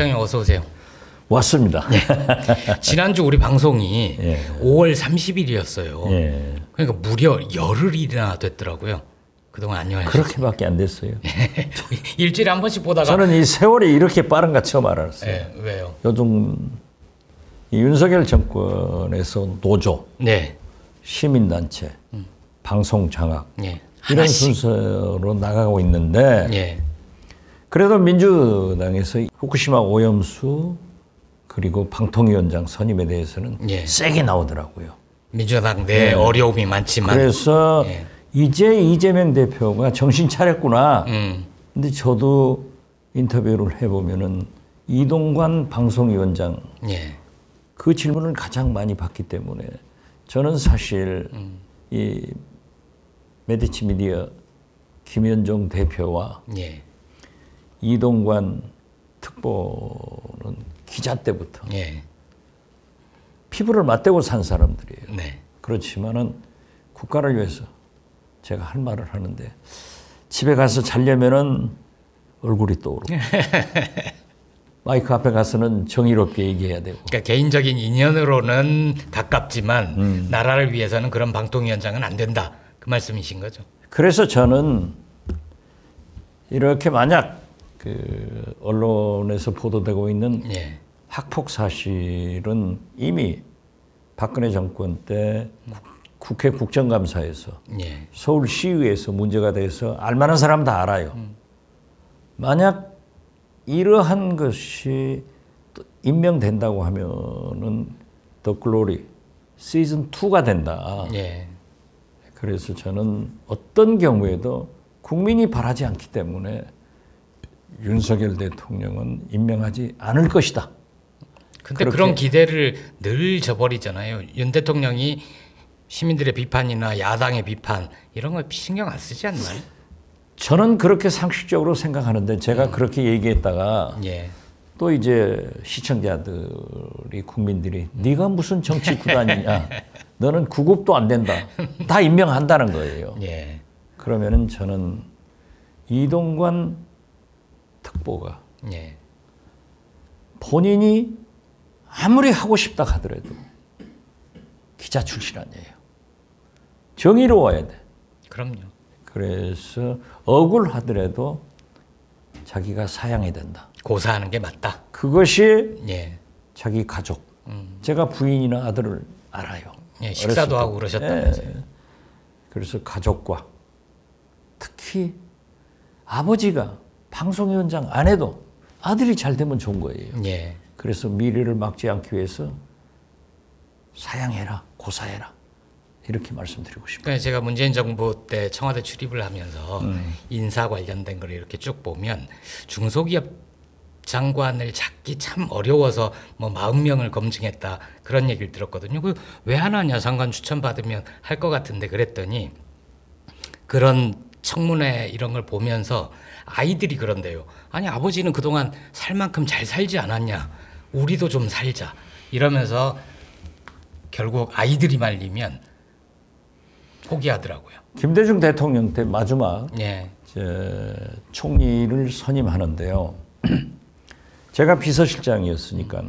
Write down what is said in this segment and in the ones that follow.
실장님 어서 오세요. 왔습니다. 네. 지난주 우리 방송이 예. 5월 30일이었어요. 예. 그러니까 무려 열흘이나 됐더라고요. 그동안 안녕하셨어요. 그렇게밖에 안 됐어요. 일주일에 한 번씩 보다가 저는 이 세월이 이렇게 빠른가 처음 알았어요. 네, 왜요? 요즘 이 윤석열 정권에서 노조, 네. 시민단체, 방송 장악 네. 이런 하나씩. 순서로 나가고 있는데 예. 그래도 민주당에서 후쿠시마 오염수 그리고 방통위원장 선임에 대해서는 예. 세게 나오더라고요. 민주당 내 어려움이 많지만 그래서 예. 이제 이재명 대표가 정신 차렸구나. 음. 근데 저도 인터뷰를 해보면은 이동관 방송위원장 예. 그 질문을 가장 많이 받기 때문에 저는 사실 이 메디치 미디어 김현종 대표와 예. 이동관 특보는 기자 때부터 예. 피부를 맞대고 산 사람들이에요. 네. 그렇지만은 국가를 위해서 제가 할 말을 하는데 집에 가서 자려면은 얼굴이 떠오르고 마이크 앞에 가서는 정의롭게 얘기해야 되고. 그러니까 개인적인 인연으로는 가깝지만 나라를 위해서는 그런 방통위원장은 안 된다. 그 말씀이신 거죠. 그래서 저는 이렇게 만약 그 언론에서 보도되고 있는 예. 학폭 사실은 이미 박근혜 정권 때 국회 국정감사에서 예. 서울시의회에서 문제가 돼서 알만한 사람 다 알아요. 만약 이러한 것이 또 임명된다고 하면은 더 글로리 시즌 2가 된다. 예. 그래서 저는 어떤 경우에도 국민이 바라지 않기 때문에 윤석열 대통령은 임명하지 않을 것이다. 근데 그렇게. 그런 기대를 늘 저버리잖아요. 윤 대통령이 시민들의 비판이나 야당의 비판 이런 거 신경 안 쓰지 않나요? 저는 그렇게 상식적으로 생각하는데 제가 그렇게 얘기했다가 예. 또 이제 시청자들이 국민들이 네가 무슨 정치 구단이냐. 너는 구급도 안 된다. 다 임명한다는 거예요. 예. 그러면은 저는 이동관 특보가 예. 본인이 아무리 하고 싶다 하더라도 기자 출신 아니에요. 정의로워야 돼. 그럼요. 그래서 억울하더라도 자기가 사양해야 된다. 고사하는 게 맞다. 그것이 예. 자기 가족. 제가 부인이나 아들을 알아요. 예, 식사도 어렸을 하고 때. 그러셨다면서요. 예. 그래서 가족과 특히 아버지가 방송위원장 안 해도 아들이 잘 되면 좋은 거예요. 예. 그래서 미래를 막지 않기 위해서 사양해라, 고사해라 이렇게 말씀드리고 싶어요. 그러니까 제가 문재인 정부 때 청와대 출입을 하면서 인사 관련된 걸 이렇게 쭉 보면 중소기업 장관을 찾기 참 어려워서 뭐 40명을 검증했다 그런 얘기를 들었거든요. 그 왜 하나냐 장관 추천 받으면 할 것 같은데 그랬더니 그런 청문회 이런 걸 보면서 아이들이 그런데요. 아니 아버지는 그동안 살 만큼 잘 살지 않았냐. 우리도 좀 살자. 이러면서 결국 아이들이 말리면 포기하더라고요. 김대중 대통령 때 마지막 예. 총리를 선임하는데요. 제가 비서실장이었으니까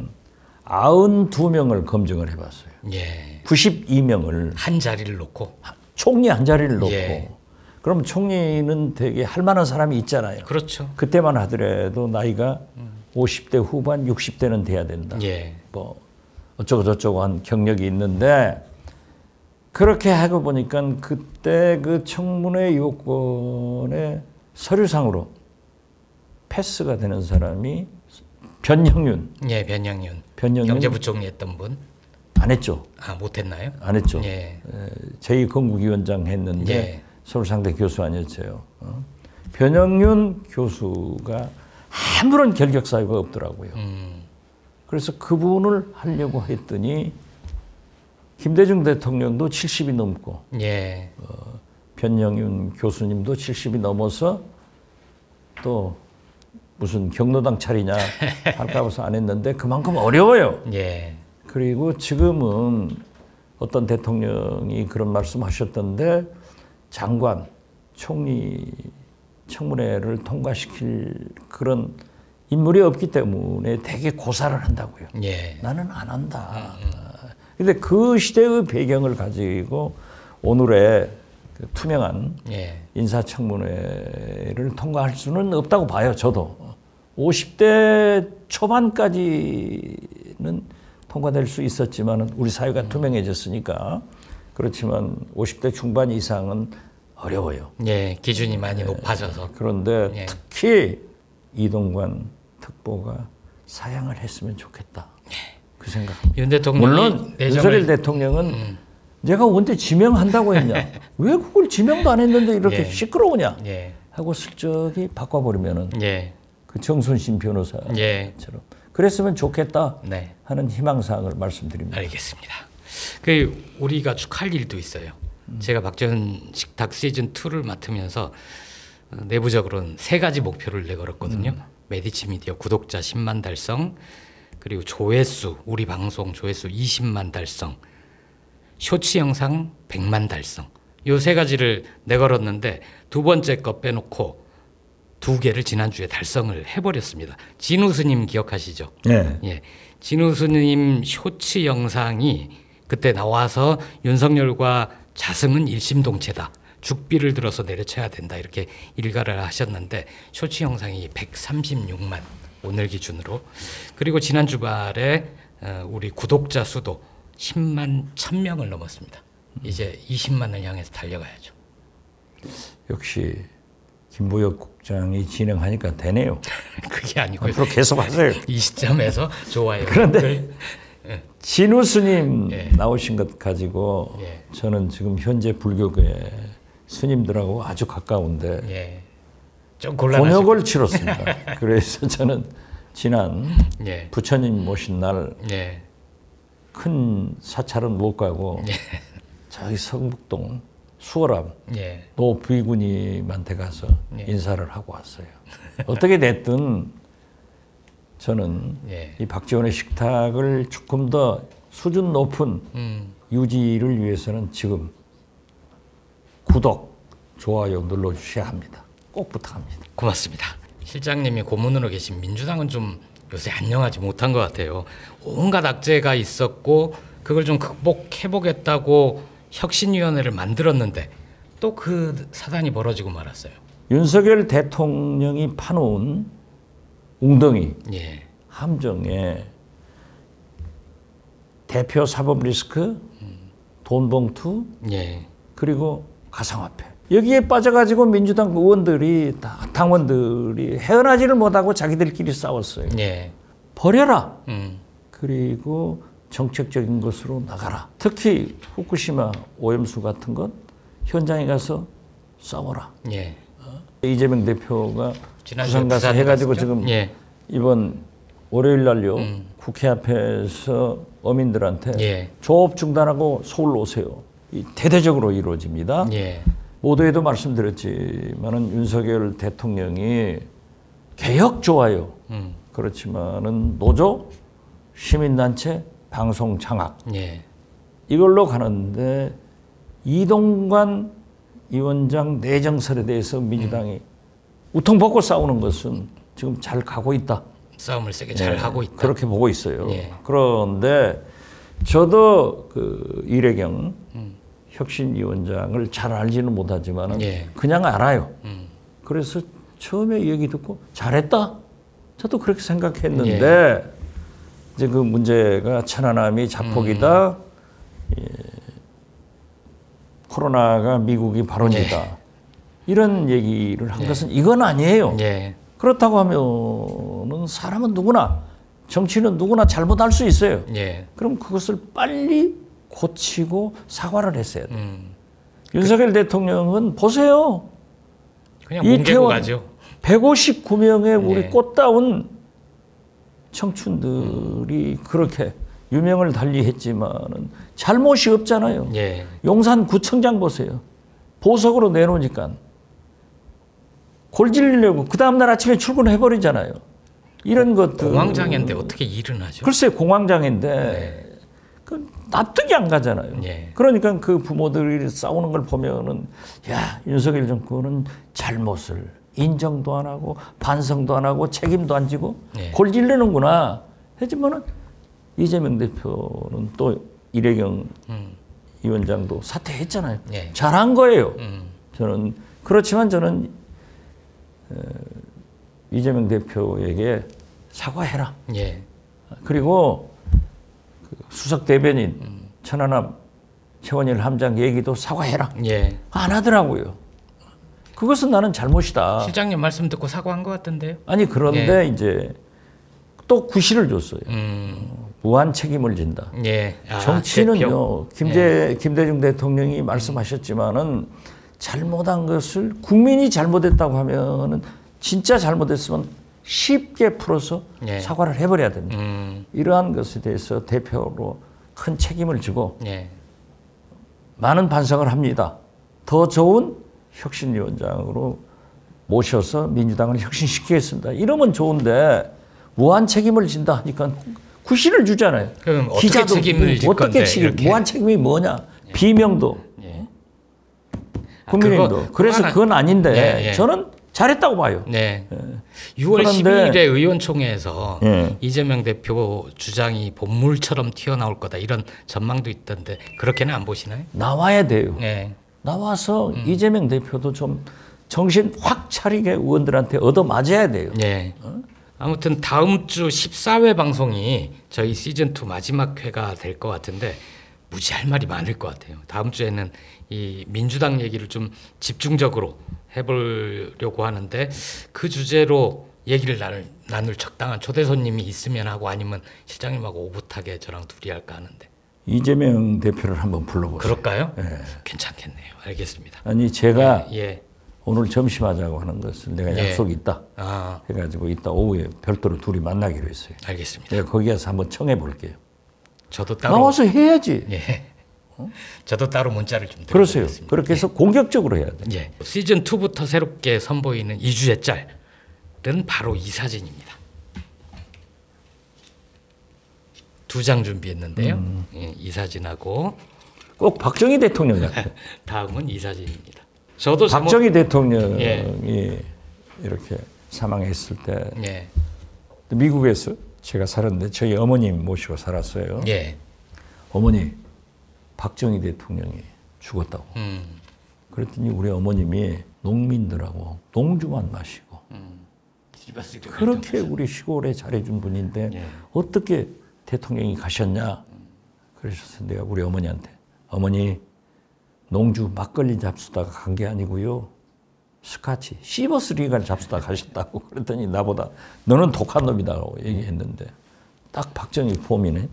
92명을 검증을 해봤어요. 예. 92명을 한 자리를 놓고. 총리 한 자리를 놓고. 예. 그럼 총리는 되게 할 만한 사람이 있잖아요. 그렇죠. 그때만 하더라도 나이가 50대 후반, 60대는 돼야 된다. 예. 뭐 어쩌고 저쩌고 한 경력이 있는데 그렇게 하고 보니까 그때 그 청문회 요건의 서류상으로 패스가 되는 사람이 변형윤. 예, 변영윤. 변영윤 경제부총리 했던 분. 안 했죠. 아, 못했나요? 안 했죠. 예. 제2건국위원장 했는데 예. 서울상대 교수 아니었어요. 변영윤 교수가 아무런 결격 사유가 없더라고요. 그래서 그분을 하려고 했더니 김대중 대통령도 70이 넘고 예. 변영윤 교수님도 70이 넘어서 또 무슨 경로당 차리냐 할까 봐서 안 했는데 그만큼 어려워요. 예. 그리고 지금은 어떤 대통령이 그런 말씀하셨던데 장관, 총리 청문회를 통과시킬 그런 인물이 없기 때문에 되게 고사를 한다고요. 예. 나는 안 한다. 근데 그 시대의 배경을 가지고 오늘의 그 투명한 예. 인사청문회를 통과할 수는 없다고 봐요. 저도 50대 초반까지는 통과될 수 있었지만 우리 사회가 투명해졌으니까 그렇지만 50대 중반 이상은 어려워요. 예. 기준이 많이 높아져서. 그런데 예. 특히 이동관 특보가 사양을 했으면 좋겠다. 그 생각합니다. 윤 대통령이 물론 윤석열 대통령은 내가 언제 지명한다고 했냐. 왜 그걸 지명도 안 했는데 이렇게 예. 시끄러우냐 예. 하고 슬쩍이 바꿔버리면은 예. 그 정순신 변호사처럼 예. 그랬으면 좋겠다 네. 하는 희망사항을 말씀드립니다. 알겠습니다. 그 우리가 축하할 일도 있어요. 제가 박지원 식탁 시즌 2를 맡으면서 내부적으로는 3가지 목표를 내걸었거든요. 메디치 미디어 구독자 10만 달성, 그리고 조회수, 우리 방송 조회수 20만 달성, 쇼츠 영상 100만 달성. 요 3가지를 내걸었는데 두 번째 거 빼놓고 2개를 지난주에 달성을 해버렸습니다. 진우 스님 기억하시죠? 네. 예. 진우 스님 쇼츠 영상이 그때 나와서 윤석열과 자승은 일심동체다. 죽비를 들어서 내려쳐야 된다. 이렇게 일가를 하셨는데 쇼츠 영상이 136만 오늘 기준으로. 그리고 지난 주말에 우리 구독자 수도 10만 1000명을 넘었습니다. 이제 20만을 향해서 달려가야죠. 역시 김부혁 국장이 진행하니까 되네요. 그게 아니고 앞으로 계속 하세요. 이 시점에서 좋아요. 그런데 진우 스님 예. 나오신 것 가지고 예. 저는 지금 현재 불교계 스님들하고 아주 가까운데 예. 좀 곤란하죠. 곤욕을 치렀습니다. 그래서 저는 지난 예. 부처님 모신 날 예. 큰 사찰은 못 가고 예. 저기 성북동 수월암 예. 노 부의구님한테 가서 예. 인사를 하고 왔어요. 어떻게 됐든 저는 예. 이 박지원의 식탁을 조금 더 수준 높은 유지를 위해서는 지금 구독, 좋아요 눌러주셔야 합니다. 꼭 부탁합니다. 고맙습니다. 실장님이 고문으로 계신 민주당은 좀 요새 안녕하지 못한 것 같아요. 온갖 악재가 있었고 그걸 좀 극복해보겠다고 혁신위원회를 만들었는데 또 그 사단이 벌어지고 말았어요. 윤석열 대통령이 파놓은 웅덩이 예. 함정에 대표 사법 리스크, 돈 봉투, 예. 그리고 가상화폐. 여기에 빠져가지고 민주당 의원들이 당원들이 헤어나지를 못하고 자기들끼리 싸웠어요. 예. 버려라. 음. 그리고 정책적인 것으로 나가라. 특히 후쿠시마 오염수 같은 것 현장에 가서 싸워라. 예. 이재명 대표가 지난주에 부산 가서 부산 해가지고 갔었죠? 지금 예. 이번 월요일 날요 국회 앞에서 어민들한테 예. 조업 중단하고 서울로 오세요. 이 대대적으로 이루어집니다. 예. 모두에도 말씀드렸지만은 윤석열 대통령이 개혁 좋아요. 그렇지만은 노조, 시민단체, 방송 장악 예. 이걸로 가는데 이동관 위원장 내정설에 대해서 민주당이 우통 벗고 싸우는 것은 지금 잘 가고 있다. 싸움을 세게 잘 하고 있다. 그렇게 보고 있어요. 예. 그런데 저도 그 이래경 혁신위원장을 잘 알지는 못하지만 예. 그냥 알아요. 그래서 처음에 얘기 듣고 잘했다. 저도 그렇게 생각했는데 예. 이제 그 문제가 천안함이 자폭이다. 예. 코로나가 미국이 발원이다. 예. 이런 얘기를 한 것은 이건 아니에요. 예. 그렇다고 하면은 사람은 누구나 정치는 누구나 잘못할 수 있어요. 예. 그럼 그것을 빨리 고치고 사과를 했어야 돼요. 윤석열 대통령은 보세요. 그냥 뭉개고 이태원 가죠. 159명의 우리 예. 꽃다운 청춘들이 그렇게 유명을 달리했지만은 잘못이 없잖아요. 예. 용산구청장 보세요. 보석으로 내놓으니까 골질리려고 그 다음날 아침에 출근해 버리잖아요. 이런 것들. 공황장애인데 어떻게 일은 하죠? 글쎄 공황장애인데 그 납득이 안 가잖아요. 예. 그러니까 그 부모들이 싸우는 걸 보면은 야 윤석열 정권은 잘못을 인정도 안 하고 반성도 안 하고 책임도 안 지고 예. 골질르는구나. 하지만은 이재명 대표는 또 이래경 위원장도 사퇴했잖아요. 예. 잘한 거예요. 저는 그렇지만 저는 이재명 대표에게 사과해라. 예. 그리고 그 수석 대변인 천안함 최원일 함장 얘기도 사과해라. 예. 안 하더라고요. 그것은 나는 잘못이다. 실장님 말씀 듣고 사과한 것 같던데요. 아니 그런데 이제 또 구실을 줬어요. 무한 책임을 진다. 예. 아, 정치는요. 김대중 대통령이 말씀하셨지만은 잘못한 것을 국민이 잘못했다고 하면은 진짜 잘못했으면 쉽게 풀어서 예. 사과를 해버려야 됩니다. 이러한 것에 대해서 대표로 큰 책임을 지고 예. 많은 반성을 합니다. 더 좋은 혁신위원장으로 모셔서 민주당을 혁신시키겠습니다. 이러면 좋은데 무한 책임을 진다 하니까 구실을 주잖아요. 그럼 어떻게 책임을 질 건데? 어떻게 책임? 무한 책임이 뭐냐? 비명도. 예. 국민의힘도. 그래서 그건 아닌데 예, 예. 저는 잘했다고 봐요. 네. 6월 그런데 12일에 의원총회에서 예. 이재명 대표 주장이 본물처럼 튀어나올 거다 이런 전망도 있던데 그렇게는 안 보시나요? 나와야 돼요. 네. 나와서 이재명 대표도 좀 정신 확 차리게 의원들한테 얻어맞아야 돼요. 네. 아무튼 다음 주 14회 방송이 저희 시즌2 마지막 회가 될 것 같은데 무지할 말이 많을 것 같아요. 다음 주에는 이 민주당 얘기를 좀 집중적으로 해보려고 하는데 그 주제로 얘기를 나눌 적당한 초대 손님이 있으면 하고 아니면 실장님하고 오붓하게 저랑 둘이 할까 하는데 이재명 대표를 한번 불러보세요. 그럴까요? 괜찮겠네요. 알겠습니다. 아니 제가 예. 오늘 점심하자고 하는 것을 내가 예. 약속이 있다 해가지고 이따 오후에 별도로 둘이 만나기로 했어요. 알겠습니다. 내가 거기 가서 한번 청해 볼게요. 저도 따로 나와서 해야지. 예. 저도 따로 문자를 좀 그러세요. 드리겠습니다. 그렇게 해서 공격적으로 해야 돼. 예. 시즌 2부터 새롭게 선보이는 2주의 짤은 바로 이 사진입니다. 2장 준비했는데요. 예, 이 사진하고 꼭 박정희 대통령 같아. 다음은 이 사진입니다. 저도 박정희 대통령이 예. 이렇게 사망했을 때 예. 미국에서 제가 살았는데 저희 어머님 모시고 살았어요. 예. 어머니 박정희 대통령이 죽었다고. 그랬더니 우리 어머님이 농민들하고 농주만 마시고 그렇게 우리 시골에 잘해준 분인데 예. 어떻게 대통령이 가셨냐. 그러셔서 내가 우리 어머니한테 어머니 농주 막걸리 잡수다가 간 게 아니고요. 스카치 시버스 리가를 잡수다가 가셨다고. 그랬더니 나보다 너는 독한 놈이다라고 얘기했는데 딱 박정희 폼이네.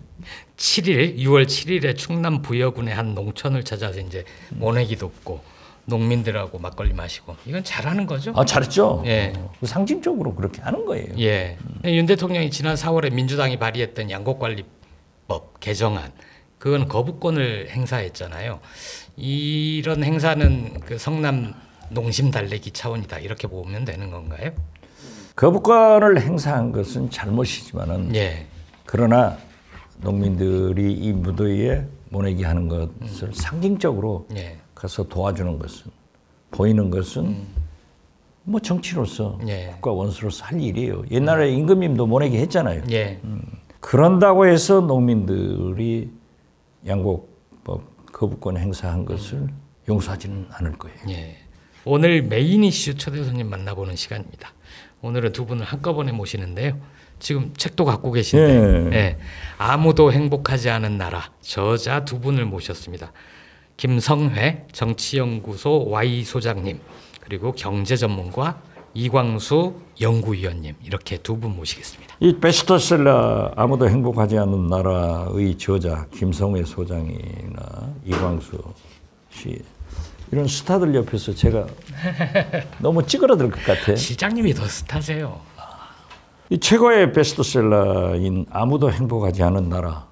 6월 7일에 충남 부여군의 한 농촌을 찾아서 이제 모내기도 없고 농민들하고 막걸리 마시고 이건 잘하는 거죠? 아 잘했죠. 예. 상징적으로 그렇게 하는 거예요. 예. 윤 대통령이 지난 4월에 민주당이 발의했던 양곡관리법 개정안 그건 거부권을 행사했잖아요. 이런 행사는 그 성남 농심 달래기 차원이다 이렇게 보면 되는 건가요? 거부권을 행사한 것은 잘못이지만은 예. 그러나 농민들이 이 무더위에 모내기 하는 것을 상징적으로 예. 가서 도와주는 것은 보이는 것은 뭐 정치로서 예. 국가 원수로서 할 일이에요. 옛날에 임금님도 모내기 했잖아요. 예. 그런다고 해서 농민들이 양곡법 거부권 행사한 것을 용서하지는 않을 거예요. 예. 오늘 메인 이슈 초대 손님 만나보는 시간입니다. 오늘은 두 분을 한꺼번에 모시는데요. 지금 책도 갖고 계신데 예. 아무도 행복하지 않은 나라 저자 두 분을 모셨습니다. 김성회 정치연구소 Y 소장님 그리고 경제전문가 이광수 연구위원님 이렇게 두 분 모시겠습니다. 이 베스트셀러 아무도 행복하지 않는 나라의 저자 김성회 소장이나 이광수 씨 이런 스타들 옆에서 제가 너무 찌그러들 것 같아. 실장님이 더 스타세요. 이 최고의 베스트셀러인 아무도 행복하지 않은 나라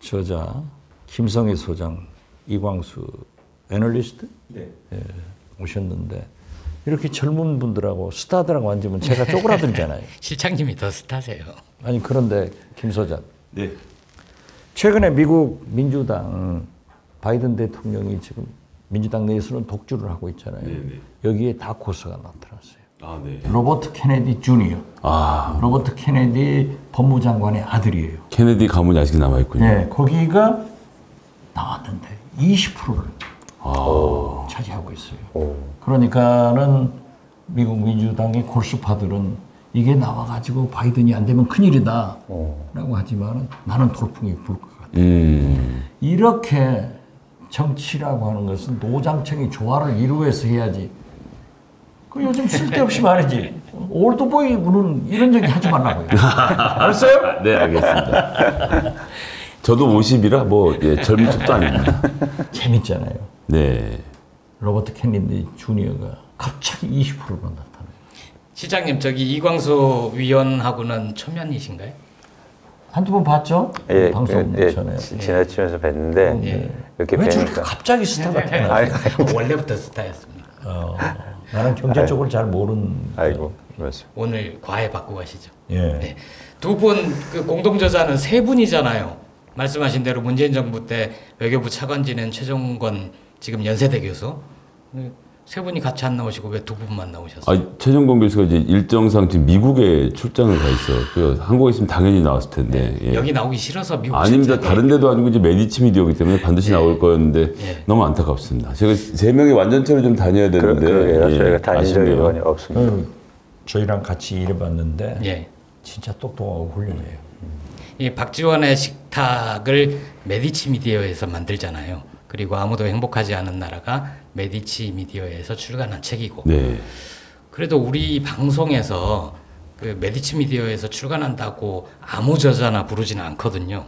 저자 김성회 소장 이광수 애널리스트 오셨는데 이렇게 젊은 분들하고 스타들하고 앉으면 제가 쪼그라들잖아요. 실장님이 더 스타세요. 아니 그런데 김 소장. 네. 최근에 미국 민주당 바이든 대통령이 지금 민주당 내에서는 독주를 하고 있잖아요. 네네. 여기에 다코스가 나타났어요. 아, 네. 로버트 케네디 주니어. 로버트 케네디 법무장관의 아들이에요. 케네디 가문이 아직 남아있군요. 네, 거기가 나왔는데 20%를 차지하고 있어요. 그러니까는 미국 민주당의 골수파들은 이게 나와가지고 바이든이 안 되면 큰일이다 라고 하지만 나는 돌풍이 불 것 같아요. 이렇게 정치라고 하는 것은 노장청이 조화를 이루어서 해야지. 그 요즘 쓸데없이 말이지. 올드보이 우는 이런 얘기 하지 말라고요. 알았어요? 네, 알겠습니다. 저도 50이라 뭐 젊은 척도 아닙니다. 재밌잖아요. 네. 로버트 케네디 주니어가 갑자기 20%로 나타나요. 시장님 저기 이광수 위원하고는 초면이신가요? 한두 번 봤죠? 예, 방송 예, 전에. 지나치면서 뵀는데 예. 이렇게 왜 저렇게 뵈니까 갑자기 스타가 되나? 아니, 원래부터 스타였습니다. 나는 경제 쪽을 잘 모르는. 아이고 맞습니다. 오늘 과외 받고 가시죠. 예. 네. 두 분 그 공동 저자는 세 분이잖아요. 말씀하신 대로 문재인 정부 때 외교부 차관 지낸 최종건 지금 연세대 교수. 세 분이 같이 안 나오시고 왜 두 분만 나오셨어요? 최종건 교수가 이제 일정상 지금 미국에 출장을 가 있어요. 그 한국에 있으면 당연히 나왔을 텐데. 예. 여기 나오기 싫어서 미국 아닙니다. 출장에. 다른 데도 아니고 이제 메디치 미디어이기 때문에 반드시 나올 거였는데 너무 안타깝습니다. 제가 세 명이 완전체로 좀 다녀야 되는데. 그러게요. 저희가 다닌 적이 아쉽네요. 이번에 없습니다. 저희랑 같이 일해봤는데 예. 진짜 똑똑하고 훌륭해요. 이 박지원의 식탁을 메디치 미디어에서 만들잖아요. 그리고 아무도 행복하지 않은 나라가 메디치 미디어에서 출간한 책이고. 네. 그래도 우리 방송에서 그 메디치 미디어에서 출간한다고 아무 저자나 부르지는 않거든요.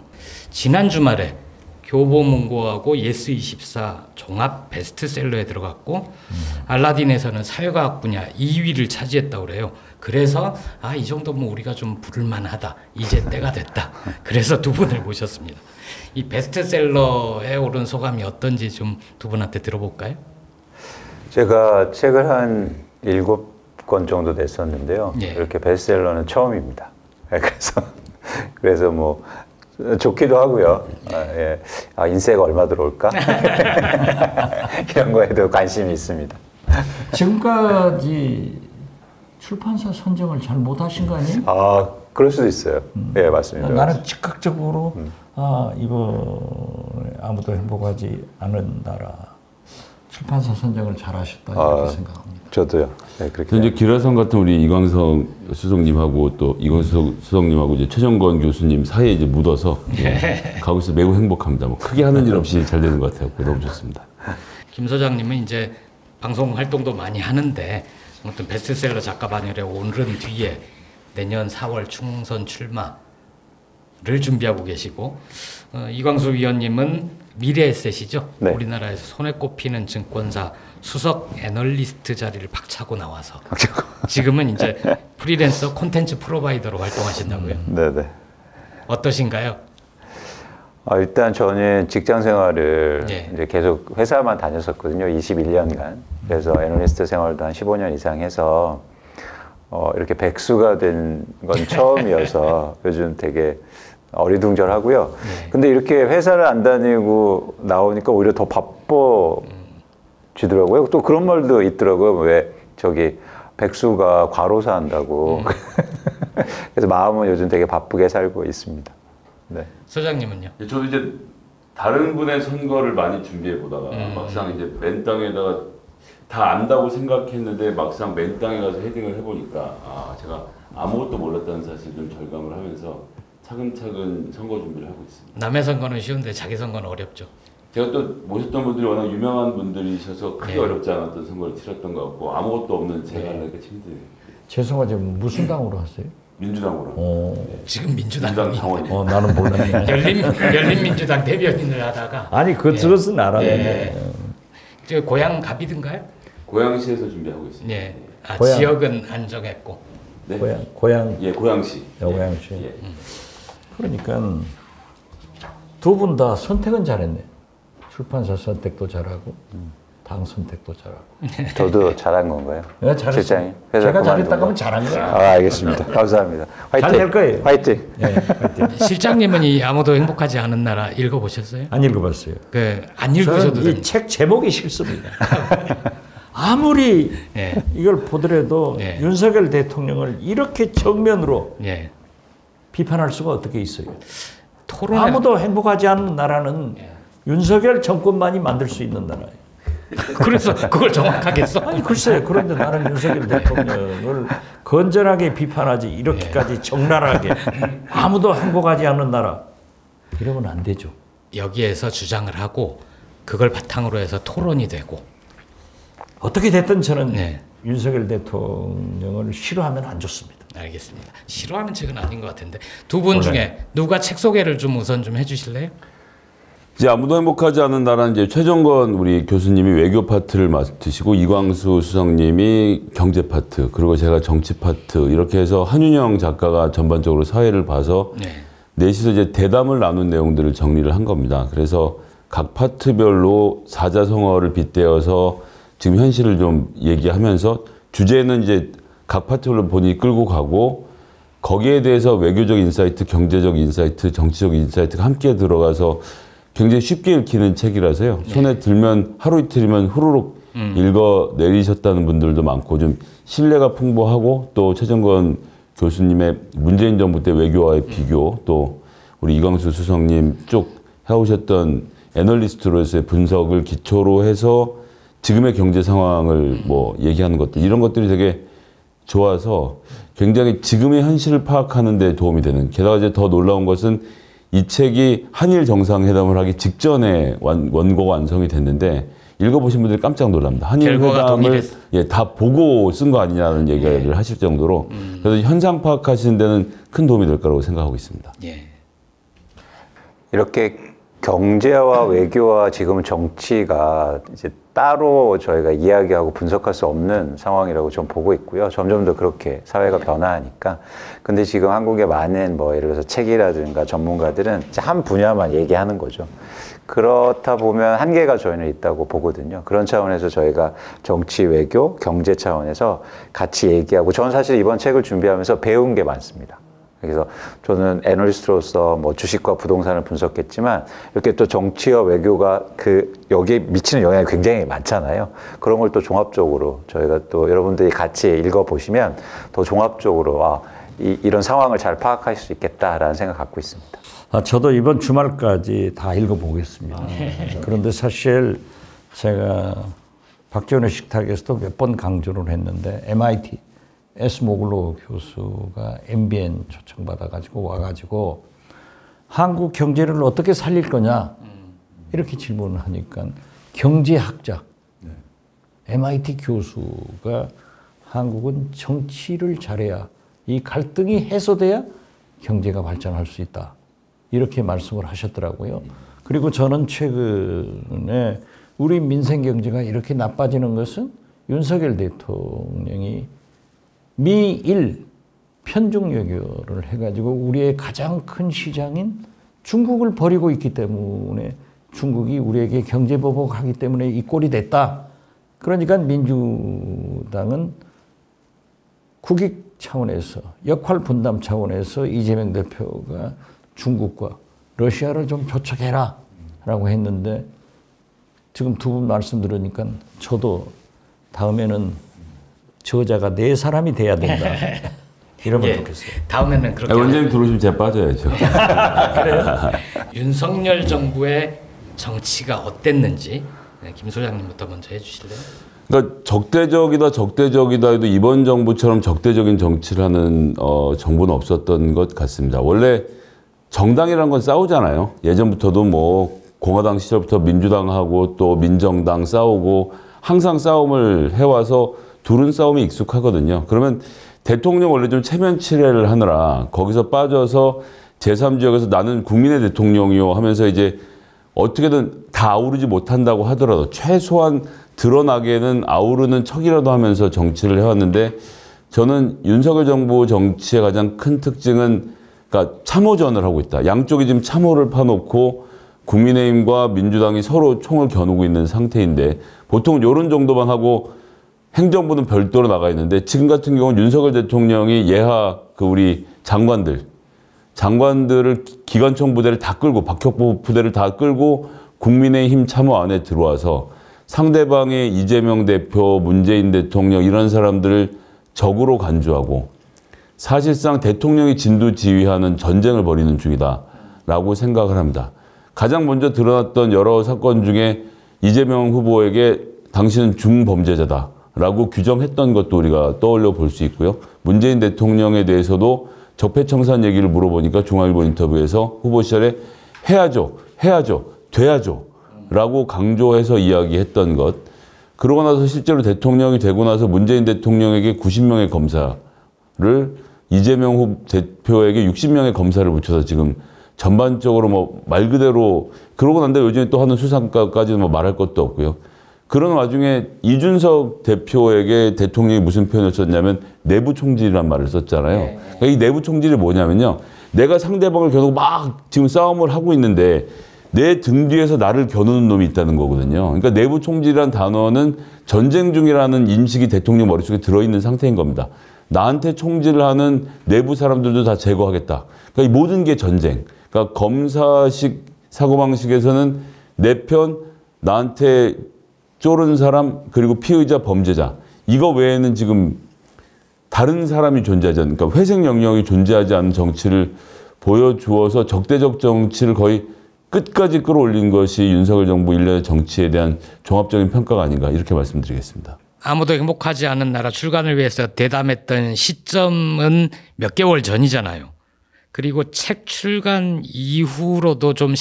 지난 주말에 교보문고하고 예스24 종합 베스트셀러에 들어갔고 알라딘에서는 사회과학 분야 2위를 차지했다고 그래요. 그래서 이 정도면 우리가 좀 부를만하다. 이제 때가 됐다. 그래서 두 분을 모셨습니다. 이 베스트셀러에 오른 소감이 어떤지 좀 두 분한테 들어볼까요? 제가 책을 한 7권 정도 냈었는데요. 예. 이렇게 베스트셀러는 처음입니다. 그래서 뭐 좋기도 하고요. 예. 인세가 얼마 들어올까? 이런 거에도 관심이 있습니다. 지금까지 출판사 선정을 잘 못하신 거 아니에요? 그럴 수도 있어요. 예, 맞습니다. 나는 즉각적으로 이번에 아무도 행복하지 않은 나라 출판사 선정을 잘 하셨다 이렇게 생각합니다. 저도요. 네, 그렇게. 이제 기라성 같은 우리 이광성 수석님하고 또 이광수 수석님하고 이제 최정건 교수님 사이에 이제 묻어서 가고 있어 매우 행복합니다. 뭐 크게 하는 일 없이 잘 되는 것 같아요. 너무 좋습니다. 김 소장님은 이제 방송 활동도 많이 하는데 아무튼 베스트셀러 작가 반열에 오른 뒤에 내년 4월 총선 출마를 준비하고 계시고 이광수 위원님은 미래에셋이죠. 네. 우리나라에서 손에 꼽히는 증권사 수석 애널리스트 자리를 박차고 나와서 지금은 이제 프리랜서 콘텐츠 프로바이더로 활동하신다고요. 네네. 어떠신가요? 일단 저는 직장 생활을 네. 이제 계속 회사만 다녔었거든요. 21년간. 그래서 애널리스트 생활도 한 15년 이상 해서 이렇게 백수가 된 건 처음이어서 요즘 되게 어리둥절하고요. 네. 근데 이렇게 회사를 안 다니고 나오니까 오히려 더 바빠지더라고요. 또 그런 말도 있더라고요. 왜 저기 백수가 과로사 한다고. 그래서 마음은 요즘 되게 바쁘게 살고 있습니다. 네. 소장님은요? 저도 이제 다른 분의 선거를 많이 준비해 보다가 막상 이제 맨 땅에다가 다 안다고 생각했는데 막상 맨 땅에 가서 헤딩을 해보니까 제가 아무것도 몰랐다는 사실 좀 절감을 하면서 차근차근 선거 준비를 하고 있습니다. 남의 선거는 쉬운데 자기 선거는 어렵죠. 제가 또 모셨던 분들이 워낙 유명한 분들이셔서 크게 네. 어렵지 않았던 선거를 치렀던 것 같고 아무것도 없는 제가 하니까 힘드네요. 죄송하지 무슨 당으로 하세요? 민주당으로. 지금 민주당 민주당 당원. 나는 몰랐네. 열린민주당 대변인을 하다가 아니 그 들었은 알았는데. 예. 저 고향 갑이든가요? 고양시에서 준비하고 있습니다. 예. 고향. 지역은 안 정했고. 네. 고향 예, 고양시. 고양시. 예. 그러니까 두 분 다 선택은 잘했네. 출판사 선택도 잘하고 당 선택도 잘하고. 저도 잘한 건가요? 네, 잘했어요. 실장님. 회사 제가 그만둔 잘했다고 거. 하면 잘한 거야. 알겠습니다. 감사합니다. 화이팅. 잘 될 거예요. 화이팅. 네, 화이팅. 실장님은 이 아무도 행복하지 않은 나라 읽어보셨어요? 안 읽어봤어요. 안 읽으셔도 저는 됩니다. 이 책 제목이 싫습니다. 아무리 예. 이걸 보더라도 예. 윤석열 대통령을 이렇게 정면으로 예. 비판할 수가 어떻게 있어요? 토론회 아무도 행복하지 않은 나라는 윤석열 정권만이 만들 수 있는 나라예요. 그래서 그걸 정확하게 써. 아니 글쎄요. 그런데 나는 윤석열 대통령을 건전하게 비판하지 이렇게까지 적나라하게 아무도 행복하지 않는 나라 이러면 안 되죠. 여기에서 주장을 하고 그걸 바탕으로 해서 토론이 되고 어떻게 됐든 저는 네. 윤석열 대통령을 싫어하면 안 좋습니다. 알겠습니다. 싫어하는 책은 아닌 것 같은데 두 분 중에 누가 책 소개를 좀 우선 좀 해주실래요? 이제 아무도 행복하지 않은 나라는 이제 최정건 우리 교수님이 외교 파트를 맡으시고 이광수 수석님이 경제 파트 그리고 제가 정치 파트 이렇게 해서 한윤영 작가가 전반적으로 사회를 봐서 네. 넷이서 이제 대담을 나눈 내용들을 정리를 한 겁니다. 그래서 각 파트별로 사자성어를 빗대어서 지금 현실을 좀 얘기하면서 주제는 이제 각 파트별로 본인이 끌고 가고 거기에 대해서 외교적 인사이트, 경제적 인사이트, 정치적 인사이트가 함께 들어가서 굉장히 쉽게 읽히는 책이라서요. 손에 들면 하루 이틀이면 후루룩 읽어 내리셨다는 분들도 많고 좀 신뢰가 풍부하고 또 최정건 교수님의 문재인 정부 때 외교와의 비교 또 우리 이광수 수석님 쭉 해오셨던 애널리스트로서의 분석을 기초로 해서 지금의 경제 상황을 뭐 얘기하는 것들 이런 것들이 되게 좋아서 굉장히 지금의 현실을 파악하는 데 도움이 되는 게다가 이제 더 놀라운 것은 이 책이 한일 정상회담을 하기 직전에 원고가 완성이 됐는데 읽어보신 분들이 깜짝 놀랍니다. 한일 회담을 다 보고 쓴 거 아니냐는 얘기를 하실 정도로 그래서 현상 파악하시는 데는 큰 도움이 될 거라고 생각하고 있습니다. 예. 이렇게 경제와 외교와 지금 정치가 이제 따로 저희가 이야기하고 분석할 수 없는 상황이라고 좀 보고 있고요. 점점 더 그렇게 사회가 변화하니까. 근데 지금 한국의 많은 뭐 예를 들어서 책이라든가 전문가들은 이제 한 분야만 얘기하는 거죠. 그렇다 보면 한계가 저희는 있다고 보거든요. 그런 차원에서 저희가 정치, 외교, 경제 차원에서 같이 얘기하고 저는 사실 이번 책을 준비하면서 배운 게 많습니다. 그래서 저는 애널리스트로서 뭐 주식과 부동산을 분석했지만 이렇게 또 정치와 외교가 여기에 미치는 영향이 굉장히 많잖아요. 그런 걸 또 종합적으로 저희가 또 여러분들이 같이 읽어보시면 더 종합적으로 이런 상황을 잘 파악할 수 있겠다라는 생각 갖고 있습니다. 저도 이번 주말까지 다 읽어보겠습니다. 그런데 사실 제가 박지원의 식탁에서도 몇 번 강조를 했는데 MIT 에스모글로 교수가 MBN 초청받아가지고 와가지고 한국 경제를 어떻게 살릴 거냐 이렇게 질문을 하니까 경제학자 MIT 교수가 한국은 정치를 잘해야 이 갈등이 해소돼야 경제가 발전할 수 있다 이렇게 말씀을 하셨더라고요. 그리고 저는 최근에 우리 민생 경제가 이렇게 나빠지는 것은 윤석열 대통령이 미일 편중 외교를 해가지고 우리의 가장 큰 시장인 중국을 버리고 있기 때문에 중국이 우리에게 경제 보복하기 때문에 이 꼴이 됐다. 그러니까 민주당은 국익 차원에서 역할 분담 차원에서 이재명 대표가 중국과 러시아를 좀 조척해라 라고 했는데 지금 두 분 말씀 들으니까 저도 다음에는 저자가 네 사람이 돼야 된다. 이러면 좋겠어요. 다음에는 그렇게. 원장님 들어오시면 제가 빠져야죠. 그래요? 윤석열 정부의 정치가 어땠는지 김 소장님부터 먼저 해주실래요? 그러니까 적대적이다 해도 이번 정부처럼 적대적인 정치를 하는 정부는 없었던 것 같습니다. 원래 정당이라는 건 싸우잖아요. 예전부터도 뭐 공화당 시절부터 민주당하고 또 민정당 싸우고 항상 싸움을 해와서 둘은 싸움이 익숙하거든요. 그러면 대통령 원래 좀 체면치레를 하느라 거기서 빠져서 제3지역에서 나는 국민의 대통령이요 하면서 이제 어떻게든 다 아우르지 못한다고 하더라도 최소한 드러나게는 아우르는 척이라도 하면서 정치를 해왔는데 저는 윤석열 정부 정치의 가장 큰 특징은 그러니까 참호전을 하고 있다. 양쪽이 지금 참호를 파놓고 국민의힘과 민주당이 서로 총을 겨누고 있는 상태인데 보통 이런 정도만 하고 행정부는 별도로 나가 있는데 지금 같은 경우는 윤석열 대통령이 예하 우리 장관들을 기관총 부대를 다 끌고 박혁포 부대를 다 끌고 국민의힘 참호 안에 들어와서 상대방의 이재명 대표, 문재인 대통령 이런 사람들을 적으로 간주하고 사실상 대통령이 진두지휘하는 전쟁을 벌이는 중이다라고 생각을 합니다. 가장 먼저 드러났던 여러 사건 중에 이재명 후보에게 당신은 중범죄자다라고 규정했던 것도 우리가 떠올려 볼 수 있고요. 문재인 대통령에 대해서도 적폐청산 얘기를 물어보니까 중앙일보 인터뷰에서 후보 시절에 해야죠, 돼야죠 라고 강조해서 이야기했던 것. 그러고 나서 실제로 대통령이 되고 나서 문재인 대통령에게 90명의 검사를 이재명 대표에게 60명의 검사를 붙여서 지금 전반적으로 뭐 말 그대로 그러고 난 다음에 요즘에 또 하는 수상가까지는 뭐 말할 것도 없고요. 그런 와중에 이준석 대표에게 대통령이 무슨 표현을 썼냐면 내부 총질이란 말을 썼잖아요. 그러니까 이 내부 총질이 뭐냐면요. 내가 상대방을 겨누고 막 지금 싸움을 하고 있는데 내 등 뒤에서 나를 겨누는 놈이 있다는 거거든요. 그러니까 내부 총질이란 단어는 전쟁 중이라는 인식이 대통령 머릿속에 들어있는 상태인 겁니다. 나한테 총질을 하는 내부 사람들도 다 제거하겠다. 그러니까 이 모든 게 전쟁. 그러니까 검사식 사고방식에서는 내 편, 나한테 쫄은 사람, 그리고 피의자, 범죄자. 이거 외에는 지금 다른 사람이 존재하지 않는, 그러니까 회색 영역이 존재하지 않는 정치를 보여주어서 적대적 정치를 거의 끝까지 끌어올린 것이 윤석열 정부 1년의 정치에 대한 종합적인 평가가 아닌가 이렇게 말씀드리겠습니다. 아무도 행복하지 않은 나라 출간을 위해서 대담했던 시점은 몇 개월 전이잖아요. 그리고 책 출간 이후로도 좀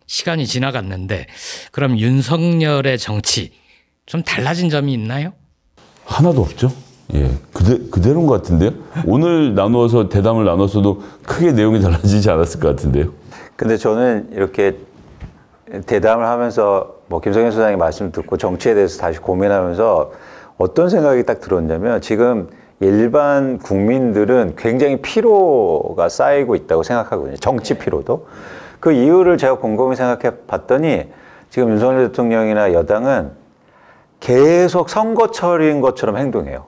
시간이 지나갔는데 그럼 윤석열의 정치 좀 달라진 점이 있나요? 하나도 없죠. 예, 그대로인 것 같은데요. 오늘 나누어서 대담을 나눴어도 크게 내용이 달라지지 않았을 것 같은데요. 근데 저는 이렇게 대담을 하면서 뭐 김성현 소장의 말씀 듣고 정치에 대해서 다시 고민하면서 어떤 생각이 딱 들었냐면 지금 일반 국민들은 굉장히 피로가 쌓이고 있다고 생각하거든요. 정치 피로도. 그 이유를 제가 곰곰이 생각해 봤더니 지금 윤석열 대통령이나 여당은 계속 선거철인 것처럼 행동해요.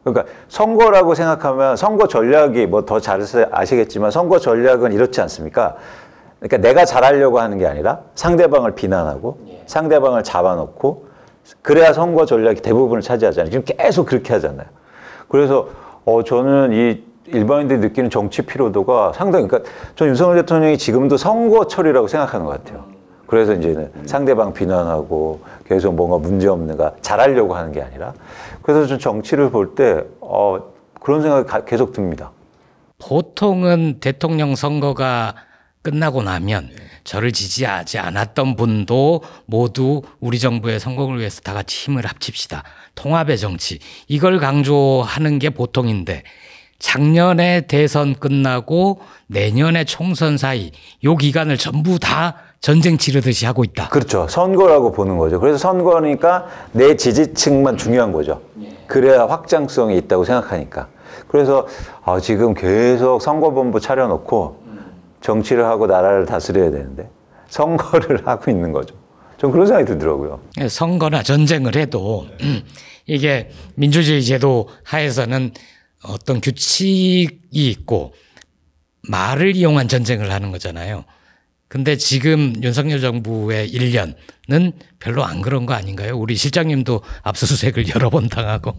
그러니까 선거라고 생각하면 선거 전략이 뭐 더 잘 아시겠지만 선거 전략은 이렇지 않습니까? 그러니까 내가 잘하려고 하는 게 아니라 상대방을 비난하고 상대방을 잡아놓고 그래야 선거 전략이 대부분을 차지하잖아요. 지금 계속 그렇게 하잖아요. 그래서 저는 이 일반인들이 느끼는 정치 피로도가 상당히, 그러니까 전 윤석열 대통령이 지금도 선거철이라고 생각하는 것 같아요. 그래서 이제는 상대방 비난하고 계속 뭔가 문제없는가 잘하려고 하는 게 아니라. 그래서 전 정치를 볼 때 그런 생각이 계속 듭니다. 보통은 대통령 선거가 끝나고 나면 저를 지지하지 않았던 분도 모두 우리 정부의 성공을 위해서 다 같이 힘을 합칩시다. 통합의 정치. 이걸 강조하는 게 보통인데 작년에 대선 끝나고 내년에 총선 사이 요 기간을 전부 다 전쟁 치르듯이 하고 있다. 그렇죠. 선거라고 보는 거죠. 그래서 선거니까 내 지지층만 중요한 거죠. 그래야 확장성이 있다고 생각하니까. 그래서 지금 계속 선거본부 차려놓고 정치를 하고 나라를 다스려야 되는데 선거를 하고 있는 거죠. 전 그런 생각이 들더라고요. 선거나 전쟁을 해도 이게 민주주의 제도 하에서는 어떤 규칙이 있고 말을 이용한 전쟁을 하는 거잖아요. 근데 지금 윤석열 정부의 1년은 별로 안 그런 거 아닌가요? 우리 실장님도 압수수색을 여러 번 당하고.